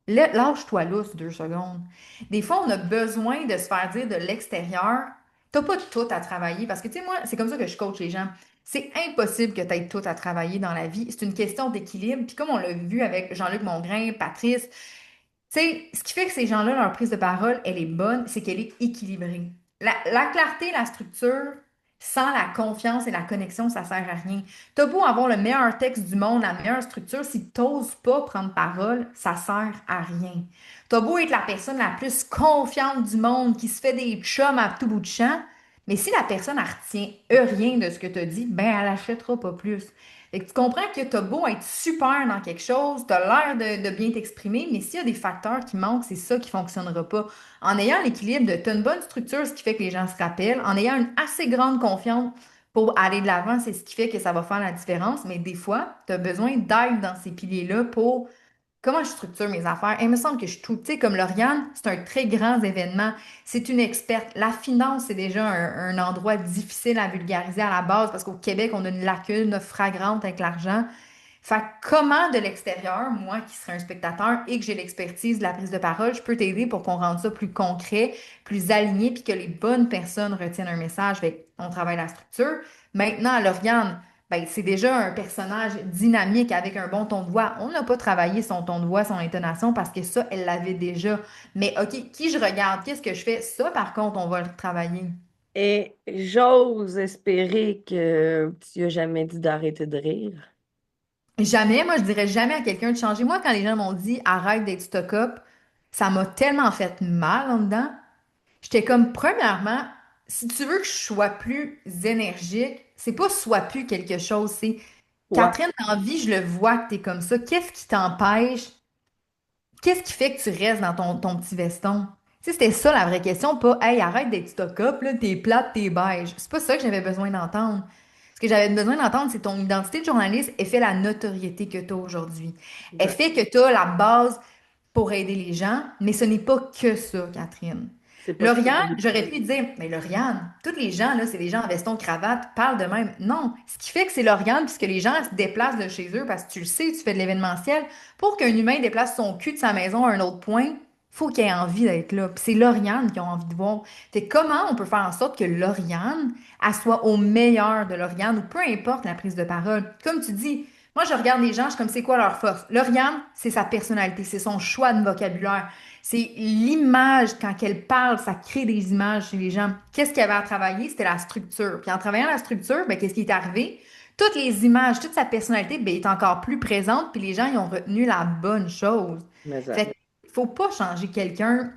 Speaker 2: lâche-toi lousse 2 secondes. Des fois, on a besoin de se faire dire de l'extérieur, t'as pas tout à travailler. Parce que, tu sais, moi, c'est comme ça que je coach les gens. C'est impossible que tu aies tout à travailler dans la vie. C'est une question d'équilibre. Puis comme on l'a vu avec Jean-Luc Mongrain, Patrice, tu sais, ce qui fait que ces gens-là, leur prise de parole, elle est bonne, c'est qu'elle est équilibrée. La clarté, la structure, sans la confiance et la connexion, ça sert à rien. T'as beau avoir le meilleur texte du monde, la meilleure structure, si t'oses pas prendre parole, ça sert à rien. T'as beau être la personne la plus confiante du monde, qui se fait des chums à tout bout de champ, mais si la personne, elle retient rien de ce que t'as dit, ben, elle achètera pas plus. Fait que tu comprends que t'as beau être super dans quelque chose, t'as l'air de bien t'exprimer, mais s'il y a des facteurs qui manquent, c'est ça qui fonctionnera pas. En ayant l'équilibre de t'as une bonne structure, ce qui fait que les gens se rappellent, en ayant une assez grande confiance pour aller de l'avant, c'est ce qui fait que ça va faire la différence. Mais des fois, t'as besoin d'aide dans ces piliers-là pour comment je structure mes affaires? Il me semble que je suis tout, tu sais, comme Lauriane, c'est un très grand événement. C'est une experte. La finance, c'est déjà un endroit difficile à vulgariser à la base parce qu'au Québec, on a une lacune flagrante avec l'argent. Fait que comment de l'extérieur, moi qui serais un spectateur et que j'ai l'expertise de la prise de parole, je peux t'aider pour qu'on rende ça plus concret, plus aligné, puis que les bonnes personnes retiennent un message. Fait on travaille la structure. Maintenant, Lauriane, ben, c'est déjà un personnage dynamique avec un bon ton de voix. On n'a pas travaillé son ton de voix, son intonation, parce que ça, elle l'avait déjà. Mais OK, qui je regarde? Qu'est-ce que je fais? Ça, par contre, on va le travailler.
Speaker 1: Et j'ose espérer que tu n'as jamais dit d'arrêter de rire.
Speaker 2: Jamais, moi, je dirais jamais à quelqu'un de changer. Moi, quand les gens m'ont dit arrête d'être stock-up, ça m'a tellement fait mal en dedans. J'étais comme, premièrement, si tu veux que je sois plus énergique, c'est pas soit plus quelque chose, c'est
Speaker 1: Ouais,
Speaker 2: Catherine, dans la vie, je le vois que t'es comme ça. Qu'est-ce qui t'empêche? Qu'est-ce qui fait que tu restes dans ton petit veston? Tu sais, c'était ça la vraie question, pas Hey, arrête d'être stock-up, là, t'es plate, t'es beige. C'est pas ça que j'avais besoin d'entendre. Ce que j'avais besoin d'entendre, c'est ton identité de journaliste, elle fait la notoriété que tu as aujourd'hui. Elle
Speaker 1: exact.
Speaker 2: fait que tu as la base pour aider les gens, mais ce n'est pas que ça, Catherine.
Speaker 1: C'est pas ça.
Speaker 2: Lauriane, j'aurais pu lui dire, mais Lauriane, tous les gens, là, c'est les gens en veston, cravate, parlent de même. Non, ce qui fait que c'est Lauriane, puisque les gens se déplacent de chez eux, parce que tu le sais, tu fais de l'événementiel, pour qu'un humain déplace son cul de sa maison à un autre point, faut qu'il ait envie d'être là. Puis c'est Lauriane qui a envie de voir. Fait que comment on peut faire en sorte que Lauriane, elle soit au meilleur de Lauriane, ou peu importe la prise de parole. Comme tu dis, moi, je regarde les gens, je suis comme, c'est quoi leur force? Lauriane, c'est sa personnalité, c'est son choix de vocabulaire. C'est l'image, quand elle parle, ça crée des images chez les gens. Qu'est-ce qu'il y avait à travailler? C'était la structure. Puis en travaillant la structure, ben, qu'est-ce qui est arrivé? Toutes les images, toute sa personnalité, ben, est encore plus présente, puis les gens, ils ont retenu la bonne chose.
Speaker 1: Mais ça.
Speaker 2: Fait qu'il faut pas changer quelqu'un.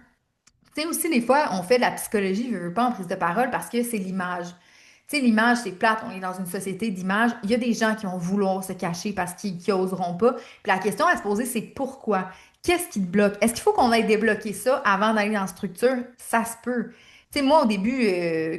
Speaker 2: Tu sais, aussi, des fois, on fait de la psychologie, je veux pas en prise de parole, parce que c'est l'image. Tu sais, l'image, c'est plate, on est dans une société d'image. Il y a des gens qui vont vouloir se cacher parce qu'ils oseront pas. Puis la question à se poser, c'est pourquoi? Qu'est-ce qui te bloque? Est-ce qu'il faut qu'on aille débloquer ça avant d'aller dans la structure? Ça se peut. Tu sais, moi, au début,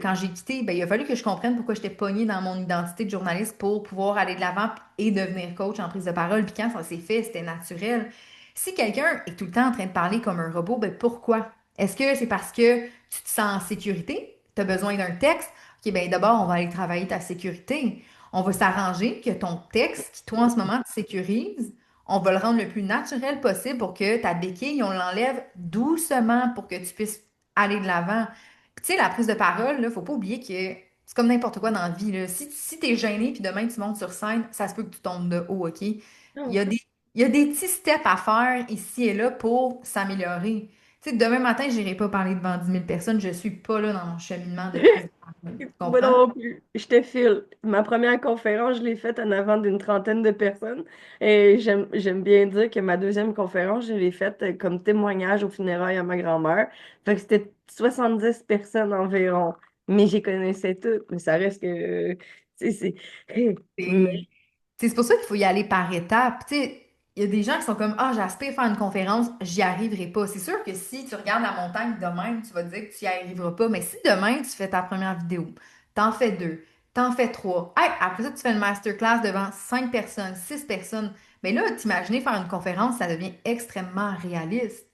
Speaker 2: quand j'ai quitté, ben, il a fallu que je comprenne pourquoi j'étais pognée dans mon identité de journaliste pour pouvoir aller de l'avant et devenir coach en prise de parole. Puis quand ça s'est fait, c'était naturel. Si quelqu'un est tout le temps en train de parler comme un robot, ben pourquoi? Est-ce que c'est parce que tu te sens en sécurité? Tu as besoin d'un texte? OK, bien d'abord, on va aller travailler ta sécurité. On va s'arranger que ton texte, qui toi en ce moment te sécurise, on va le rendre le plus naturel possible pour que ta béquille, on l'enlève doucement pour que tu puisses aller de l'avant. Puis, tu sais, la prise de parole, il ne faut pas oublier que c'est comme n'importe quoi dans la vie, là. Si tu es gêné puis demain tu montes sur scène, ça se peut que tu tombes de haut, OK? Il y a des, il y a des petits steps à faire ici et là pour s'améliorer. Tu sais, demain matin, je n'irai pas parler devant 10 000 personnes. Je suis pas là dans mon cheminement de prise de parole. Tu
Speaker 1: Moi
Speaker 2: comprends?
Speaker 1: non plus. Je te file. Ma première conférence, je l'ai faite en avant d'une trentaine de personnes. Et j'aime bien dire que ma deuxième conférence, je l'ai faite comme témoignage au funérailles à ma grand-mère. Fait que c'était 70 personnes environ. Mais j'y connaissais toutes. Mais ça reste que. C'est. Mais
Speaker 2: Et c'est pour ça qu'il faut y aller par étapes. Tu sais, il y a des gens qui sont comme, ah, j'aspire faire une conférence, j'y arriverai pas. C'est sûr que si tu regardes la montagne demain, tu vas te dire que tu y arriveras pas. Mais si demain, tu fais ta première vidéo, t'en fais deux, t'en fais trois, hey, après ça, tu fais une masterclass devant 5 personnes, 6 personnes, mais là, t'imaginer faire une conférence, ça devient extrêmement réaliste.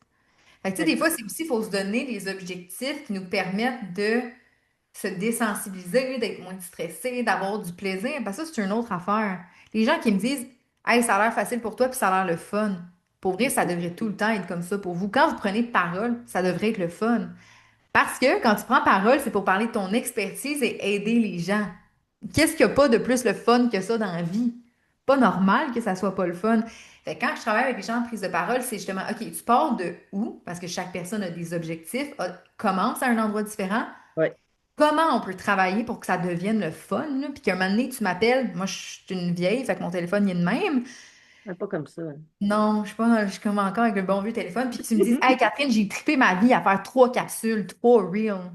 Speaker 2: Fait que, tu sais, des fois, c'est aussi, il faut se donner des objectifs qui nous permettent de se désensibiliser, d'être moins stressé, d'avoir du plaisir. Parce que ça, c'est une autre affaire. Les gens qui me disent, hey, ça a l'air facile pour toi, puis ça a l'air le fun. Pour vrai, ça devrait tout le temps être comme ça pour vous. Quand vous prenez parole, ça devrait être le fun. Parce que quand tu prends parole, c'est pour parler de ton expertise et aider les gens. Qu'est-ce qu'il n'y a pas de plus le fun que ça dans la vie? Pas normal que ça soit pas le fun. Fait que quand je travaille avec les gens en prise de parole, c'est justement, OK, tu pars de où? Parce que chaque personne a des objectifs, commence à un endroit différent.
Speaker 1: ouais,
Speaker 2: Comment on peut travailler pour que ça devienne le fun, là, puis qu'un moment donné, tu m'appelles, moi je suis une vieille, fait que mon téléphone il est de même.
Speaker 1: pas comme ça.
Speaker 2: Non, je suis pas, je suis comme encore avec le bon vieux téléphone, puis que tu me dises, Hey Catherine, j'ai trippé ma vie à faire 3 capsules, 3 reels.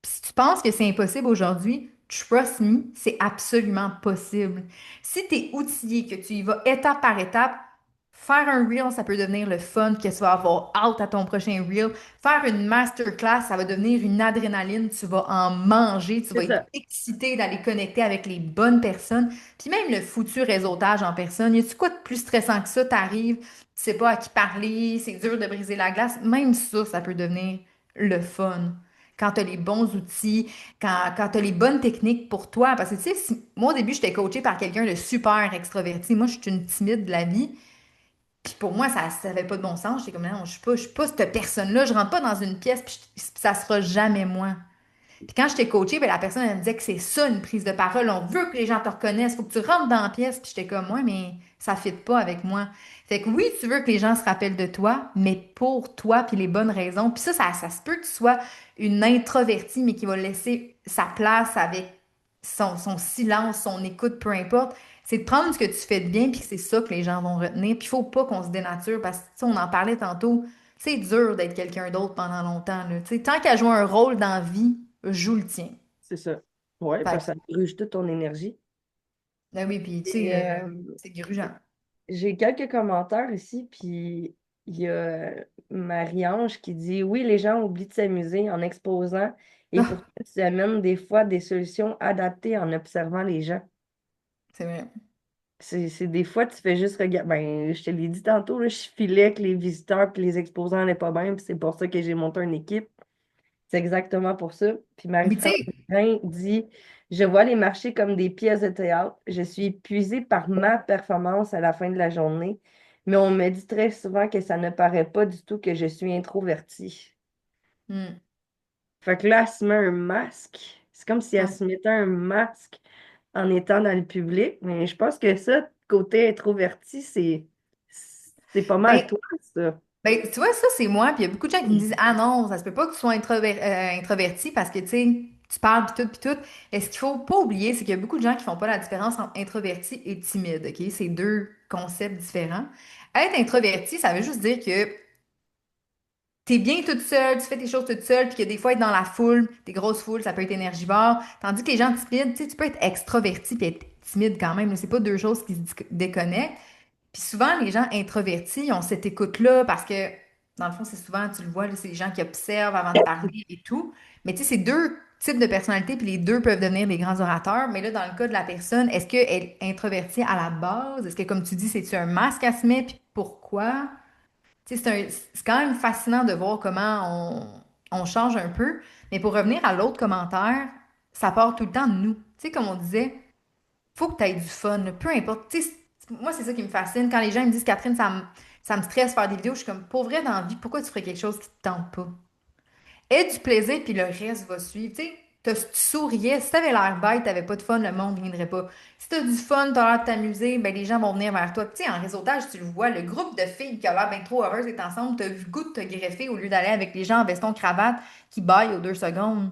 Speaker 2: Puis si tu penses que c'est impossible aujourd'hui, trust me, c'est absolument possible. Si tu es outillé, que tu y vas étape par étape, faire un reel, ça peut devenir le fun, que tu vas avoir hâte à ton prochain reel. Faire une masterclass, ça va devenir une adrénaline, tu vas en manger, tu
Speaker 1: C'est
Speaker 2: vas être
Speaker 1: ça.
Speaker 2: excité d'aller connecter avec les bonnes personnes. Puis même le foutu réseautage en personne, y a-tu quoi de plus stressant que ça? T'arrives, tu sais pas à qui parler, c'est dur de briser la glace. Même ça peut devenir le fun quand tu as les bons outils, quand tu as les bonnes techniques pour toi. Parce que, tu sais, moi, au début, j'étais coachée par quelqu'un de super extraverti. Moi, je suis une timide de la vie. Puis pour moi, ça n'avait pas de bon sens. J'étais comme, non, je suis pas cette personne-là. Je rentre pas dans une pièce, puis ça sera jamais moi. Puis quand j'étais coachée, ben, la personne, elle me disait que c'est ça, une prise de parole. On veut que les gens te reconnaissent. Faut que tu rentres dans la pièce. Puis j'étais comme, ouais, mais ça ne fit pas avec moi. Fait que oui, tu veux que les gens se rappellent de toi, mais pour toi, puis les bonnes raisons. Puis ça se peut que tu sois une introvertie, mais qui va laisser sa place avec son silence, son écoute, peu importe. C'est de prendre ce que tu fais de bien, puis c'est ça que les gens vont retenir. Puis il faut pas qu'on se dénature, parce que, tu sais, on en parlait tantôt, c'est dur d'être quelqu'un d'autre pendant longtemps, là. Tu sais, tant qu'à jouer un rôle dans la vie, joue le tien.
Speaker 1: C'est ça. Ouais,
Speaker 2: Fait
Speaker 1: parce
Speaker 2: que,
Speaker 1: que ça gruge toute ton énergie.
Speaker 2: ben oui, puis tu
Speaker 1: Et,
Speaker 2: sais, c'est grugeant.
Speaker 1: j'ai quelques commentaires ici, puis il y a Marie-Ange qui dit: Oui, les gens oublient de s'amuser en exposant et
Speaker 2: Ah,
Speaker 1: pourtant tu amènes des fois des solutions adaptées en observant les gens.
Speaker 2: c'est vrai.
Speaker 1: C'est des fois, tu fais juste regarder. Ben, je te l'ai dit tantôt, là, je filais que les visiteurs et les exposants n'allaient pas bien, puis c'est pour ça que j'ai monté une équipe. C'est exactement pour ça. Puis
Speaker 2: Mais tu
Speaker 1: Marie-France
Speaker 2: sais,
Speaker 1: Grain dit: Je vois les marchés comme des pièces de théâtre. Je suis épuisée par ma performance à la fin de la journée, mais on me dit très souvent que ça ne paraît pas du tout que je suis introvertie.
Speaker 2: hmm,
Speaker 1: Fait que là, elle se met un masque. C'est comme si elle
Speaker 2: ouais.
Speaker 1: se mettait un masque en étant dans le public. Mais je pense que ça, côté introverti, c'est pas mal
Speaker 2: Ben,
Speaker 1: toi, ça.
Speaker 2: Ben, tu vois, ça, c'est moi. Puis il y a beaucoup de gens qui me disent, ah non, ça se peut pas que tu sois introverti parce que, tu sais, tu parles, puis tout. Et ce qu'il faut pas oublier, c'est qu'il y a beaucoup de gens qui font pas la différence entre introverti et timide, OK? C'est deux concepts différents. Être introverti, ça veut juste dire que t'es bien toute seule, tu fais tes choses toute seule, puis que des fois, être dans la foule, des grosses foules, ça peut être énergivore. Tandis que les gens timides, tu sais, tu peux être extroverti puis être timide quand même, là. C'est pas deux choses qui se déconnectent. Puis souvent, les gens introvertis, ils ont cette écoute-là parce que, dans le fond, c'est souvent, tu le vois, là, c'est les gens qui observent avant de parler et tout. Mais tu sais, c'est deux types de personnalités, puis les deux peuvent devenir des grands orateurs. Mais là, dans le cas de la personne, est-ce qu'elle est introvertie à la base? Est-ce que, comme tu dis, c'est-tu un masque à se mettre? Puis pourquoi? Tu sais, c'est quand même fascinant de voir comment on change un peu. Mais pour revenir à l'autre commentaire, ça part tout le temps de nous. Tu sais, comme on disait, faut que tu aies du fun, là. Peu importe. Tu sais, moi, c'est ça qui me fascine. Quand les gens me disent, Catherine, ça me stresse faire des vidéos, je suis comme, pour vrai, dans la vie, pourquoi tu ferais quelque chose qui te tente pas? Aie du plaisir, puis le reste va suivre. Tu sais, tu souriais. Si t'avais l'air bête, t'avais pas de fun, le monde ne viendrait pas. Si t'as du fun, t'as l'air de t'amuser, ben les gens vont venir vers toi. Puis, tu sais, en réseautage, tu le vois, le groupe de filles qui a l'air bien trop heureuse d'être ensemble, t'as vu le goût de te greffer au lieu d'aller avec les gens en veston cravate qui baillent aux 2 secondes.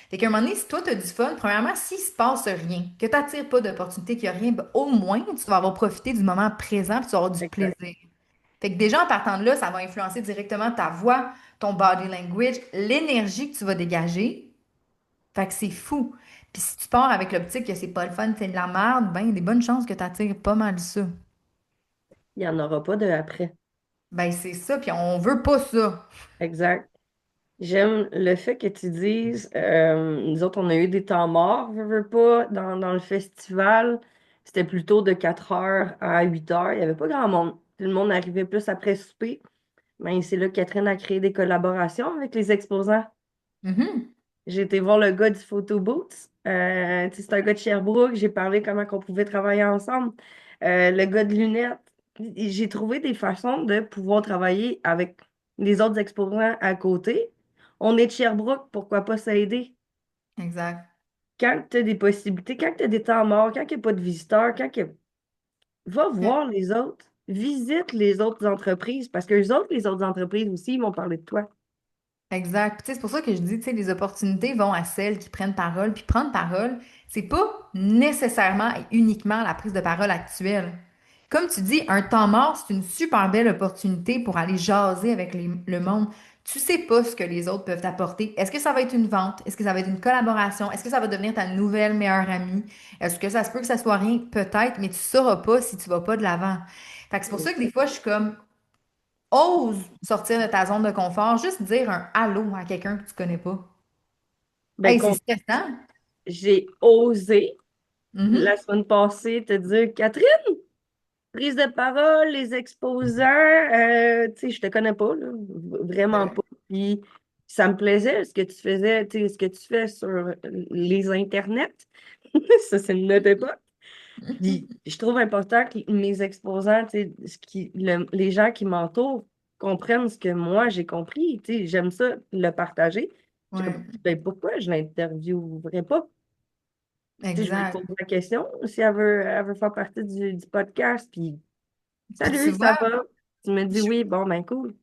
Speaker 2: Fait qu'à un moment donné, si toi, tu as du fun, premièrement, s'il se passe rien, que tu n'attires pas d'opportunité, qu'il n'y a rien, ben, au moins, tu vas avoir profité du moment présent puis tu vas avoir du plaisir.
Speaker 1: Exact.
Speaker 2: Fait que déjà, en partant de là, ça va influencer directement ta voix, ton body language, l'énergie que tu vas dégager. Fait que c'est fou. Puis si tu pars avec l'optique que c'est pas le fun, c'est de la merde, ben, il y a des bonnes chances que tu attires pas mal ça.
Speaker 1: Il n'y en aura pas de après.
Speaker 2: Ben, c'est ça, puis on veut pas ça.
Speaker 1: Exact. J'aime le fait que tu dises, nous autres, on a eu des temps morts, veux pas, dans le festival. C'était plutôt de 4 heures à 8 heures. Il n'y avait pas grand monde. Tout le monde arrivait plus après souper. Mais c'est là que Catherine a créé des collaborations avec les exposants.
Speaker 2: Mhm.
Speaker 1: J'ai été voir le gars du Photo Booth. Tu sais, c'est un gars de Sherbrooke. J'ai parlé comment on pouvait travailler ensemble. Le gars de lunettes. J'ai trouvé des façons de pouvoir travailler avec les autres exposants à côté. On est de Sherbrooke, pourquoi pas s'aider?
Speaker 2: Exact.
Speaker 1: Quand tu as des possibilités, quand tu as des temps morts, quand il n'y a pas de visiteurs, va
Speaker 2: Mm.
Speaker 1: voir les autres. Visite les autres entreprises parce que les autres entreprises aussi, ils vont parler de toi.
Speaker 2: Exact. Puis, tu sais, c'est pour ça que je dis, tu sais, les opportunités vont à celles qui prennent parole. Puis prendre parole, c'est pas nécessairement et uniquement la prise de parole actuelle. Comme tu dis, un temps mort, c'est une super belle opportunité pour aller jaser avec le monde. Tu sais pas ce que les autres peuvent t'apporter. Est-ce que ça va être une vente? Est-ce que ça va être une collaboration? Est-ce que ça va devenir ta nouvelle meilleure amie? Est-ce que ça se peut que ça soit rien? Peut-être, mais tu sauras pas si tu vas pas de l'avant. Fait que c'est pour ça que des fois, je suis comme, ose sortir de ta zone de confort, juste dire un allô à quelqu'un que tu connais pas.
Speaker 1: Ben,
Speaker 2: Hey, c'est stressant.
Speaker 1: j'ai osé la
Speaker 2: Mhm.
Speaker 1: semaine passée te dire, Catherine, prise de parole, les exposants, tu sais, je te connais pas, là, vraiment pas. Puis ça me plaisait ce que tu faisais, tu sais, ce que tu fais sur les internets. Ça, c'est une autre époque. Puis je trouve important que mes exposants, tu sais, les gens qui m'entourent comprennent ce que moi j'ai compris. Tu sais, j'aime ça le partager. J'ai comme,
Speaker 2: Ouais,
Speaker 1: ben, pourquoi je l'interviewerais pas? Tu sais, je vais lui
Speaker 2: exact.
Speaker 1: poser la question si elle veut faire partie du podcast. Puis,
Speaker 2: Puis tu
Speaker 1: salut, ça
Speaker 2: vois,
Speaker 1: va? Tu me dis
Speaker 2: je,
Speaker 1: oui, bon, ben cool.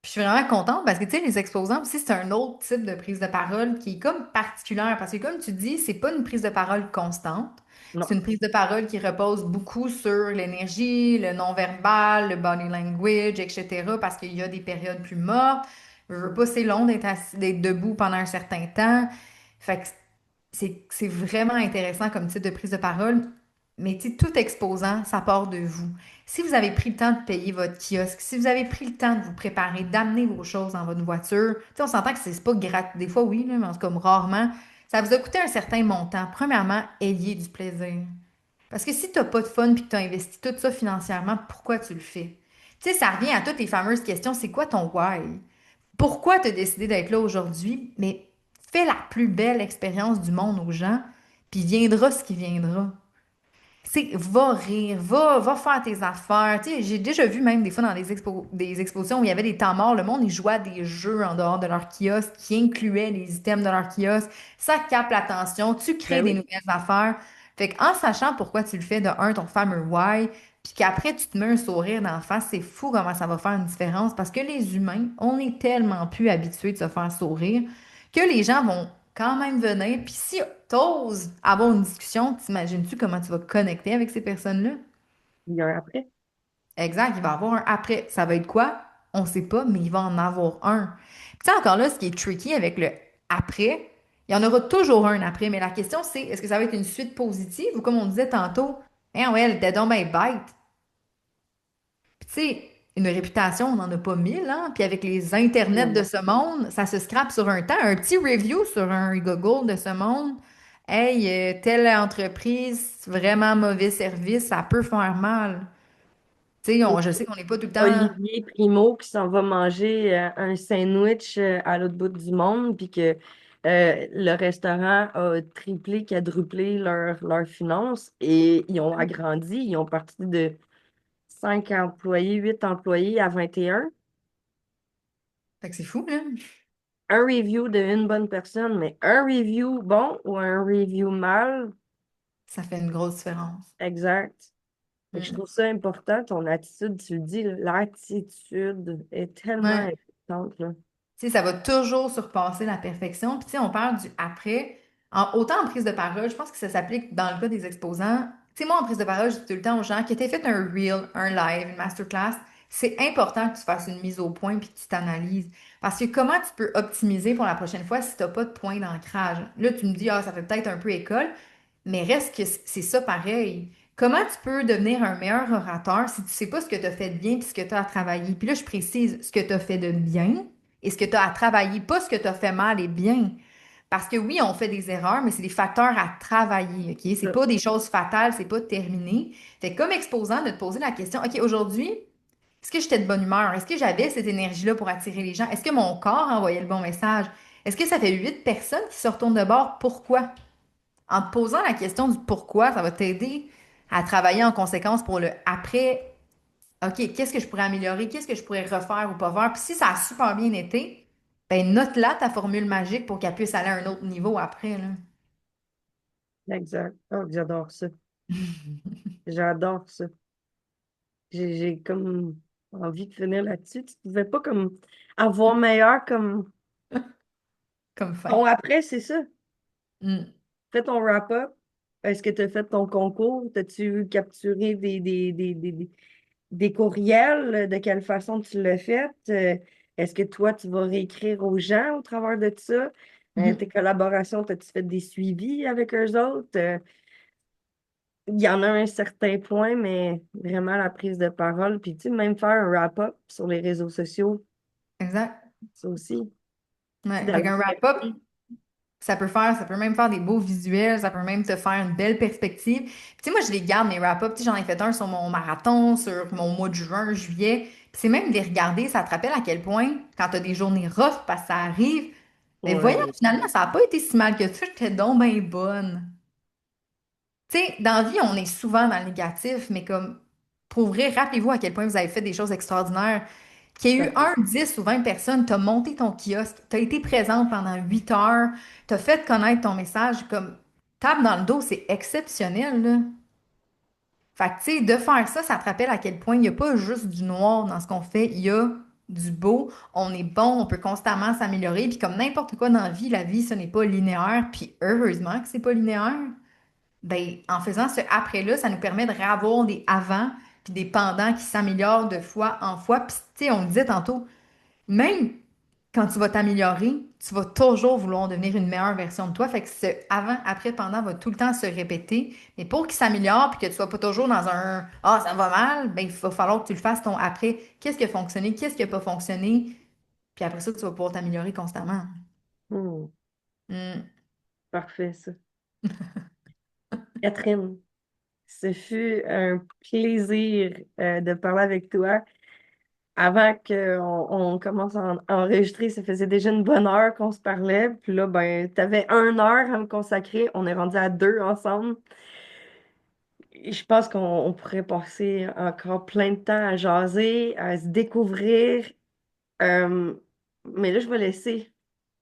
Speaker 2: je suis vraiment contente parce que, tu sais, les exposants aussi, c'est un autre type de prise de parole qui est comme particulière parce que, comme tu dis, c'est pas une prise de parole constante. C'est
Speaker 1: Non.
Speaker 2: une prise de parole qui repose beaucoup sur l'énergie, le non-verbal, le body language, etc. parce qu'il y a des périodes plus mortes. Je veux pas, c'est long d'être debout pendant un certain temps. Fait que c'est vraiment intéressant comme type de prise de parole, mais tu sais, tout exposant, ça part de vous. Si vous avez pris le temps de payer votre kiosque, si vous avez pris le temps de vous préparer, d'amener vos choses dans votre voiture, tu sais, on s'entend que c'est pas gratuit. Des fois, oui, là, mais en tout cas, rarement. Ça vous a coûté un certain montant. Premièrement, ayez du plaisir. Parce que si tu n'as pas de fun puis que tu as investi tout ça financièrement, pourquoi tu le fais? Tu sais, ça revient à toutes les fameuses questions, c'est quoi ton why? Pourquoi tu as décidé d'être là aujourd'hui? Mais fais la plus belle expérience du monde aux gens, puis viendra ce qui viendra. Tu sais, va rire, va faire tes affaires. Tu sais, j'ai déjà vu même des fois dans des expositions où il y avait des temps morts, le monde, ils jouait à des jeux en dehors de leur kiosque qui incluaient les items de leur kiosque. Ça capte l'attention, tu crées
Speaker 1: Ben
Speaker 2: des
Speaker 1: oui,
Speaker 2: nouvelles affaires. Fait qu'en sachant pourquoi tu le fais, de un, ton fameux why, puis qu'après tu te mets un sourire d'en face, c'est fou comment ça va faire une différence parce que les humains, on est tellement plus habitués de se faire sourire que les gens vont quand même venir. Puis si t'oses avoir une discussion, t'imagines-tu comment tu vas connecter avec ces personnes-là?
Speaker 1: il y a un après.
Speaker 2: Exact, il va y avoir un après. Ça va être quoi? On sait pas, mais il va en avoir un. Puis tu sais, encore là, ce qui est tricky avec le après, il y en aura toujours un après, mais la question c'est, est-ce que ça va être une suite positive ou comme on disait tantôt, hein, ouais, elle était donc ben bête. Puis tu sais, une réputation, on n'en a pas mille, hein? Puis avec les internets
Speaker 1: Non,
Speaker 2: de
Speaker 1: non.
Speaker 2: ce monde, ça se scrape sur un temps. Un petit review sur un Google de ce monde. Hey, telle entreprise, vraiment mauvais service, ça peut faire mal. Tu sais, je sais qu'on n'est pas tout le temps.
Speaker 1: Olivier Primo qui s'en va manger un sandwich à l'autre bout du monde, puis que le restaurant a triplé, quadruplé leurs finances et ils ont agrandi. Ils ont parti de 5 employés, 8 employés à 21.
Speaker 2: Fait que c'est fou, là.
Speaker 1: Un review de une bonne personne, mais un review bon ou un review mal,
Speaker 2: Ça fait une grosse différence.
Speaker 1: exact. Fait que je
Speaker 2: Mm.
Speaker 1: trouve ça important, ton attitude, tu le dis, l'attitude est tellement
Speaker 2: Ouais.
Speaker 1: importante, là.
Speaker 2: Tu sais, ça va toujours surpasser la perfection. Puis, tu sais, on parle du après. Autant en prise de parole, je pense que ça s'applique dans le cas des exposants. Tu sais, moi, en prise de parole, je dis tout le temps aux gens qui étaient fait un reel, un live, une masterclass, c'est important que tu fasses une mise au point puis que tu t'analyses. Parce que comment tu peux optimiser pour la prochaine fois si tu n'as pas de point d'ancrage? Là, tu me dis, ah, ça fait peut-être un peu école, mais reste que c'est ça pareil. Comment tu peux devenir un meilleur orateur si tu sais pas ce que tu as fait de bien puis ce que tu as à travailler? Puis là, je précise ce que tu as fait de bien et ce que tu as à travailler, pas ce que tu as fait mal et bien. Parce que oui, on fait des erreurs, mais c'est des facteurs à travailler, OK? C'est
Speaker 1: Ça.
Speaker 2: pas des choses fatales, c'est pas terminé. Fait que comme exposant, de te poser la question, OK, aujourd'hui, est-ce que j'étais de bonne humeur? Est-ce que j'avais cette énergie-là pour attirer les gens? Est-ce que mon corps envoyait le bon message? Est-ce que ça fait 8 personnes qui se retournent de bord? Pourquoi? En te posant la question du pourquoi, ça va t'aider à travailler en conséquence pour le après. OK, qu'est-ce que je pourrais améliorer? Qu'est-ce que je pourrais refaire ou pas faire? Puis si ça a super bien été, ben note-la ta formule magique pour qu'elle puisse aller à un autre niveau après, là.
Speaker 1: Exact. Oh, j'adore ça. J'adore ça. J'ai comme envie de finir là-dessus. Tu pouvais pas comme avoir meilleur comme
Speaker 2: Comme fin.
Speaker 1: ton après, c'est ça.
Speaker 2: Mm.
Speaker 1: Fais ton wrap-up. Est-ce que tu as fait ton concours? As-tu capturé des courriels? De quelle façon tu l'as fait? Est-ce que toi, tu vas réécrire aux gens au travers de ça? Tes
Speaker 2: Mhm.
Speaker 1: collaborations, as-tu fait des suivis avec eux autres? Il y en a un certain point, mais vraiment la prise de parole. Puis, tu sais, même faire un wrap-up sur les réseaux sociaux,
Speaker 2: Exact.
Speaker 1: ça aussi. Tu sais,
Speaker 2: Ouais. Fait
Speaker 1: d'avoir
Speaker 2: qu'un wrap-up,
Speaker 1: fait-
Speaker 2: ça peut même faire des beaux visuels, ça peut même te faire une belle perspective. Puis, tu sais, moi, je les garde, mes wrap-ups. Tu sais, j'en ai fait un sur mon marathon, sur mon mois de juin, juillet. Puis c'est même de les regarder, ça te rappelle à quel point, quand tu as des journées rough, parce que ça arrive, ben voyons,
Speaker 1: Ouais,
Speaker 2: finalement, ça n'a pas été si mal que ça, j'étais donc bien bonne. Tu sais, dans la vie, on est souvent dans le négatif, mais comme, pour vrai, rappelez-vous à quel point vous avez fait des choses extraordinaires. Qu'il y ait eu
Speaker 1: ça-
Speaker 2: un, 10 ou 20 personnes, t'as monté ton kiosque, t'as été présente pendant 8 heures, t'as fait connaître ton message, comme, tape dans le dos, c'est exceptionnel, là. Fait que, tu sais, de faire ça, ça te rappelle à quel point il n'y a pas juste du noir dans ce qu'on fait, il y a du beau, on est bon, on peut constamment s'améliorer, puis comme n'importe quoi dans la vie, ce n'est pas linéaire, puis heureusement que c'est pas linéaire. Ben, en faisant ce après-là, ça nous permet de revoir des avant puis des pendant qui s'améliorent de fois en fois. Puis, tu sais, on le disait tantôt, même quand tu vas t'améliorer, tu vas toujours vouloir devenir une meilleure version de toi. Fait que ce avant, après, pendant va tout le temps se répéter. Mais pour qu'il s'améliore puis que tu sois pas toujours dans un ah, ça va mal, ben il va falloir que tu le fasses ton après. Qu'est-ce qui a fonctionné? Qu'est-ce qui a pas fonctionné? Puis après ça, tu vas pouvoir t'améliorer constamment.
Speaker 1: Hmm,
Speaker 2: Hmm.
Speaker 1: parfait, ça. Catherine, ce fut un plaisir de parler avec toi. Avant qu'on commence à enregistrer, ça faisait déjà une bonne heure qu'on se parlait. Puis là, ben, t'avais 1 heure à me consacrer. On est rendu à 2 ensemble. Et je pense qu'on pourrait passer encore plein de temps à jaser, à se découvrir. Euh, mais là, je vais laisser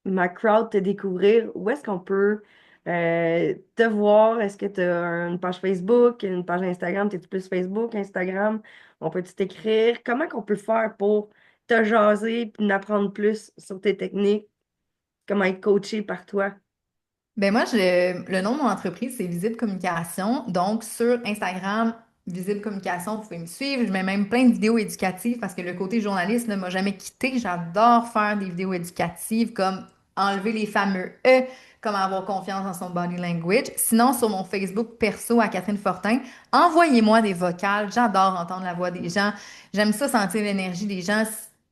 Speaker 1: ma crowd te découvrir. Où est-ce qu'on peut te voir? Est-ce que tu as une page Facebook, une page Instagram? T'es-tu plus Facebook, Instagram? On peut-tu t'écrire? Comment qu'on peut faire pour te jaser et en apprendre plus sur tes techniques? Comment être coaché par toi?
Speaker 2: Ben moi, le nom de mon entreprise, c'est Visible Communication. Donc, sur Instagram, Visible Communication, vous pouvez me suivre. Je mets même plein de vidéos éducatives parce que le côté journaliste ne m'a jamais quitté. J'adore faire des vidéos éducatives comme enlever les fameux E, comme avoir confiance dans son body language. Sinon, sur mon Facebook perso à Catherine Fortin, envoyez-moi des vocales. J'adore entendre la voix des gens. J'aime ça sentir l'énergie des gens,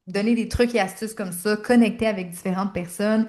Speaker 2: donner des trucs et astuces comme ça, connecter avec différentes personnes.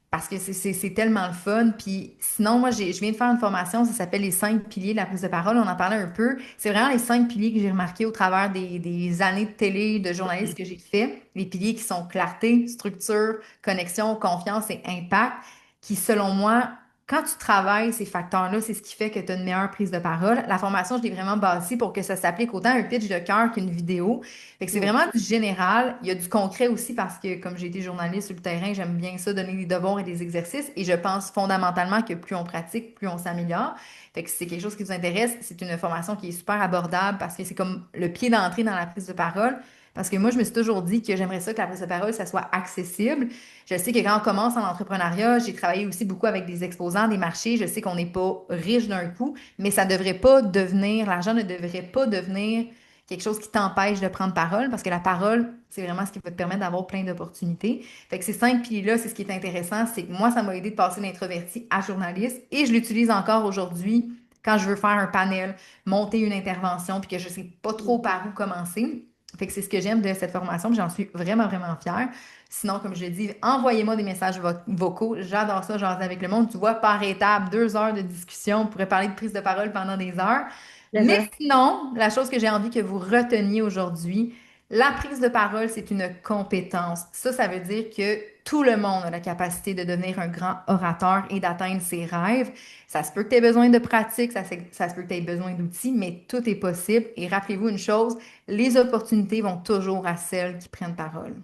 Speaker 2: Parce que c'est tellement le fun. Puis sinon, moi, je viens de faire une formation, ça s'appelle les 5 piliers de la prise de parole. On en parlait un peu. C'est vraiment les 5 piliers que j'ai remarqués au travers des années de télé, de journalisme que j'ai fait. Les piliers qui sont clarté, structure, connexion, confiance et impact, qui, selon moi, quand tu travailles ces facteurs-là, c'est ce qui fait que tu as une meilleure prise de parole. La formation, je l'ai vraiment bâtie pour que ça s'applique autant à un pitch de cœur qu'une vidéo. Fait que c'est
Speaker 1: Hmm.
Speaker 2: vraiment du général. Il y a du concret aussi parce que, comme j'ai été journaliste sur le terrain, j'aime bien ça, donner des devoirs et des exercices. Et je pense fondamentalement que plus on pratique, plus on s'améliore. Fait que si c'est quelque chose qui vous intéresse, c'est une formation qui est super abordable parce que c'est comme le pied d'entrée dans la prise de parole. Parce que moi, je me suis toujours dit que j'aimerais ça que la prise de parole, ça soit accessible. Je sais que quand on commence en entrepreneuriat, j'ai travaillé aussi beaucoup avec des exposants, des marchés. Je sais qu'on n'est pas riche d'un coup, mais ça devrait pas devenir, l'argent ne devrait pas devenir quelque chose qui t'empêche de prendre parole, parce que la parole, c'est vraiment ce qui va te permettre d'avoir plein d'opportunités. Fait que ces 5 piliers-là, c'est ce qui est intéressant, c'est que moi, ça m'a aidé de passer d'introverti à journaliste et je l'utilise encore aujourd'hui quand je veux faire un panel, monter une intervention, puis que je sais pas trop par où commencer. Fait que c'est ce que j'aime de cette formation, puis j'en suis vraiment, vraiment fière. Sinon, comme je l'ai dit, envoyez-moi des messages vocaux. J'adore ça, jaser avec le monde. Tu vois, par étape, 2 heures de discussion. On pourrait parler de prise de parole pendant des heures.
Speaker 1: C'est
Speaker 2: Mais
Speaker 1: ça.
Speaker 2: sinon, la chose que j'ai envie que vous reteniez aujourd'hui, la prise de parole, c'est une compétence. Ça veut dire que tout le monde a la capacité de devenir un grand orateur et d'atteindre ses rêves. Ça se peut que tu aies besoin de pratique, ça se peut que tu aies besoin d'outils, mais tout est possible. Et rappelez-vous une chose, les opportunités vont toujours à celles qui prennent parole.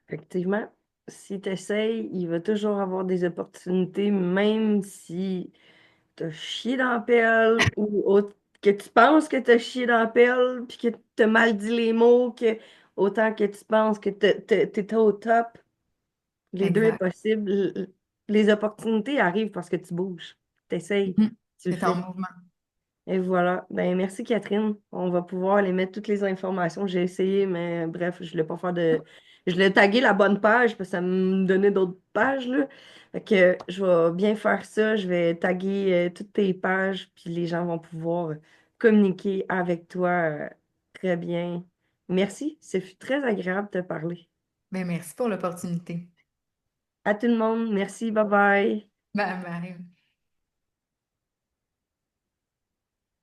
Speaker 1: Effectivement, si tu essayes, il va toujours avoir des opportunités, même si t'as chié dans la pelle que tu penses que t'as chié dans la pelle, puis que t'as mal dit les mots, que autant que tu penses que t'étais au top, les deux est
Speaker 2: Exact.
Speaker 1: possible. Les opportunités arrivent parce que tu bouges. T'essayes,
Speaker 2: Mhm.
Speaker 1: tu le
Speaker 2: C'est en
Speaker 1: fais.
Speaker 2: mouvement.
Speaker 1: Et voilà. Ben, merci Catherine. On va pouvoir aller mettre toutes les informations. J'ai essayé, mais bref, je voulais pas faire de. Je voulais taguer la bonne page parce que ça me donnait d'autres pages, là. Fait que je vais bien faire ça. Je vais taguer toutes tes pages, puis les gens vont pouvoir communiquer avec toi très bien. Merci. Ce fut très agréable de te parler.
Speaker 2: Mais merci pour l'opportunité.
Speaker 1: À tout le monde. Merci. Bye bye.
Speaker 2: Bye bye.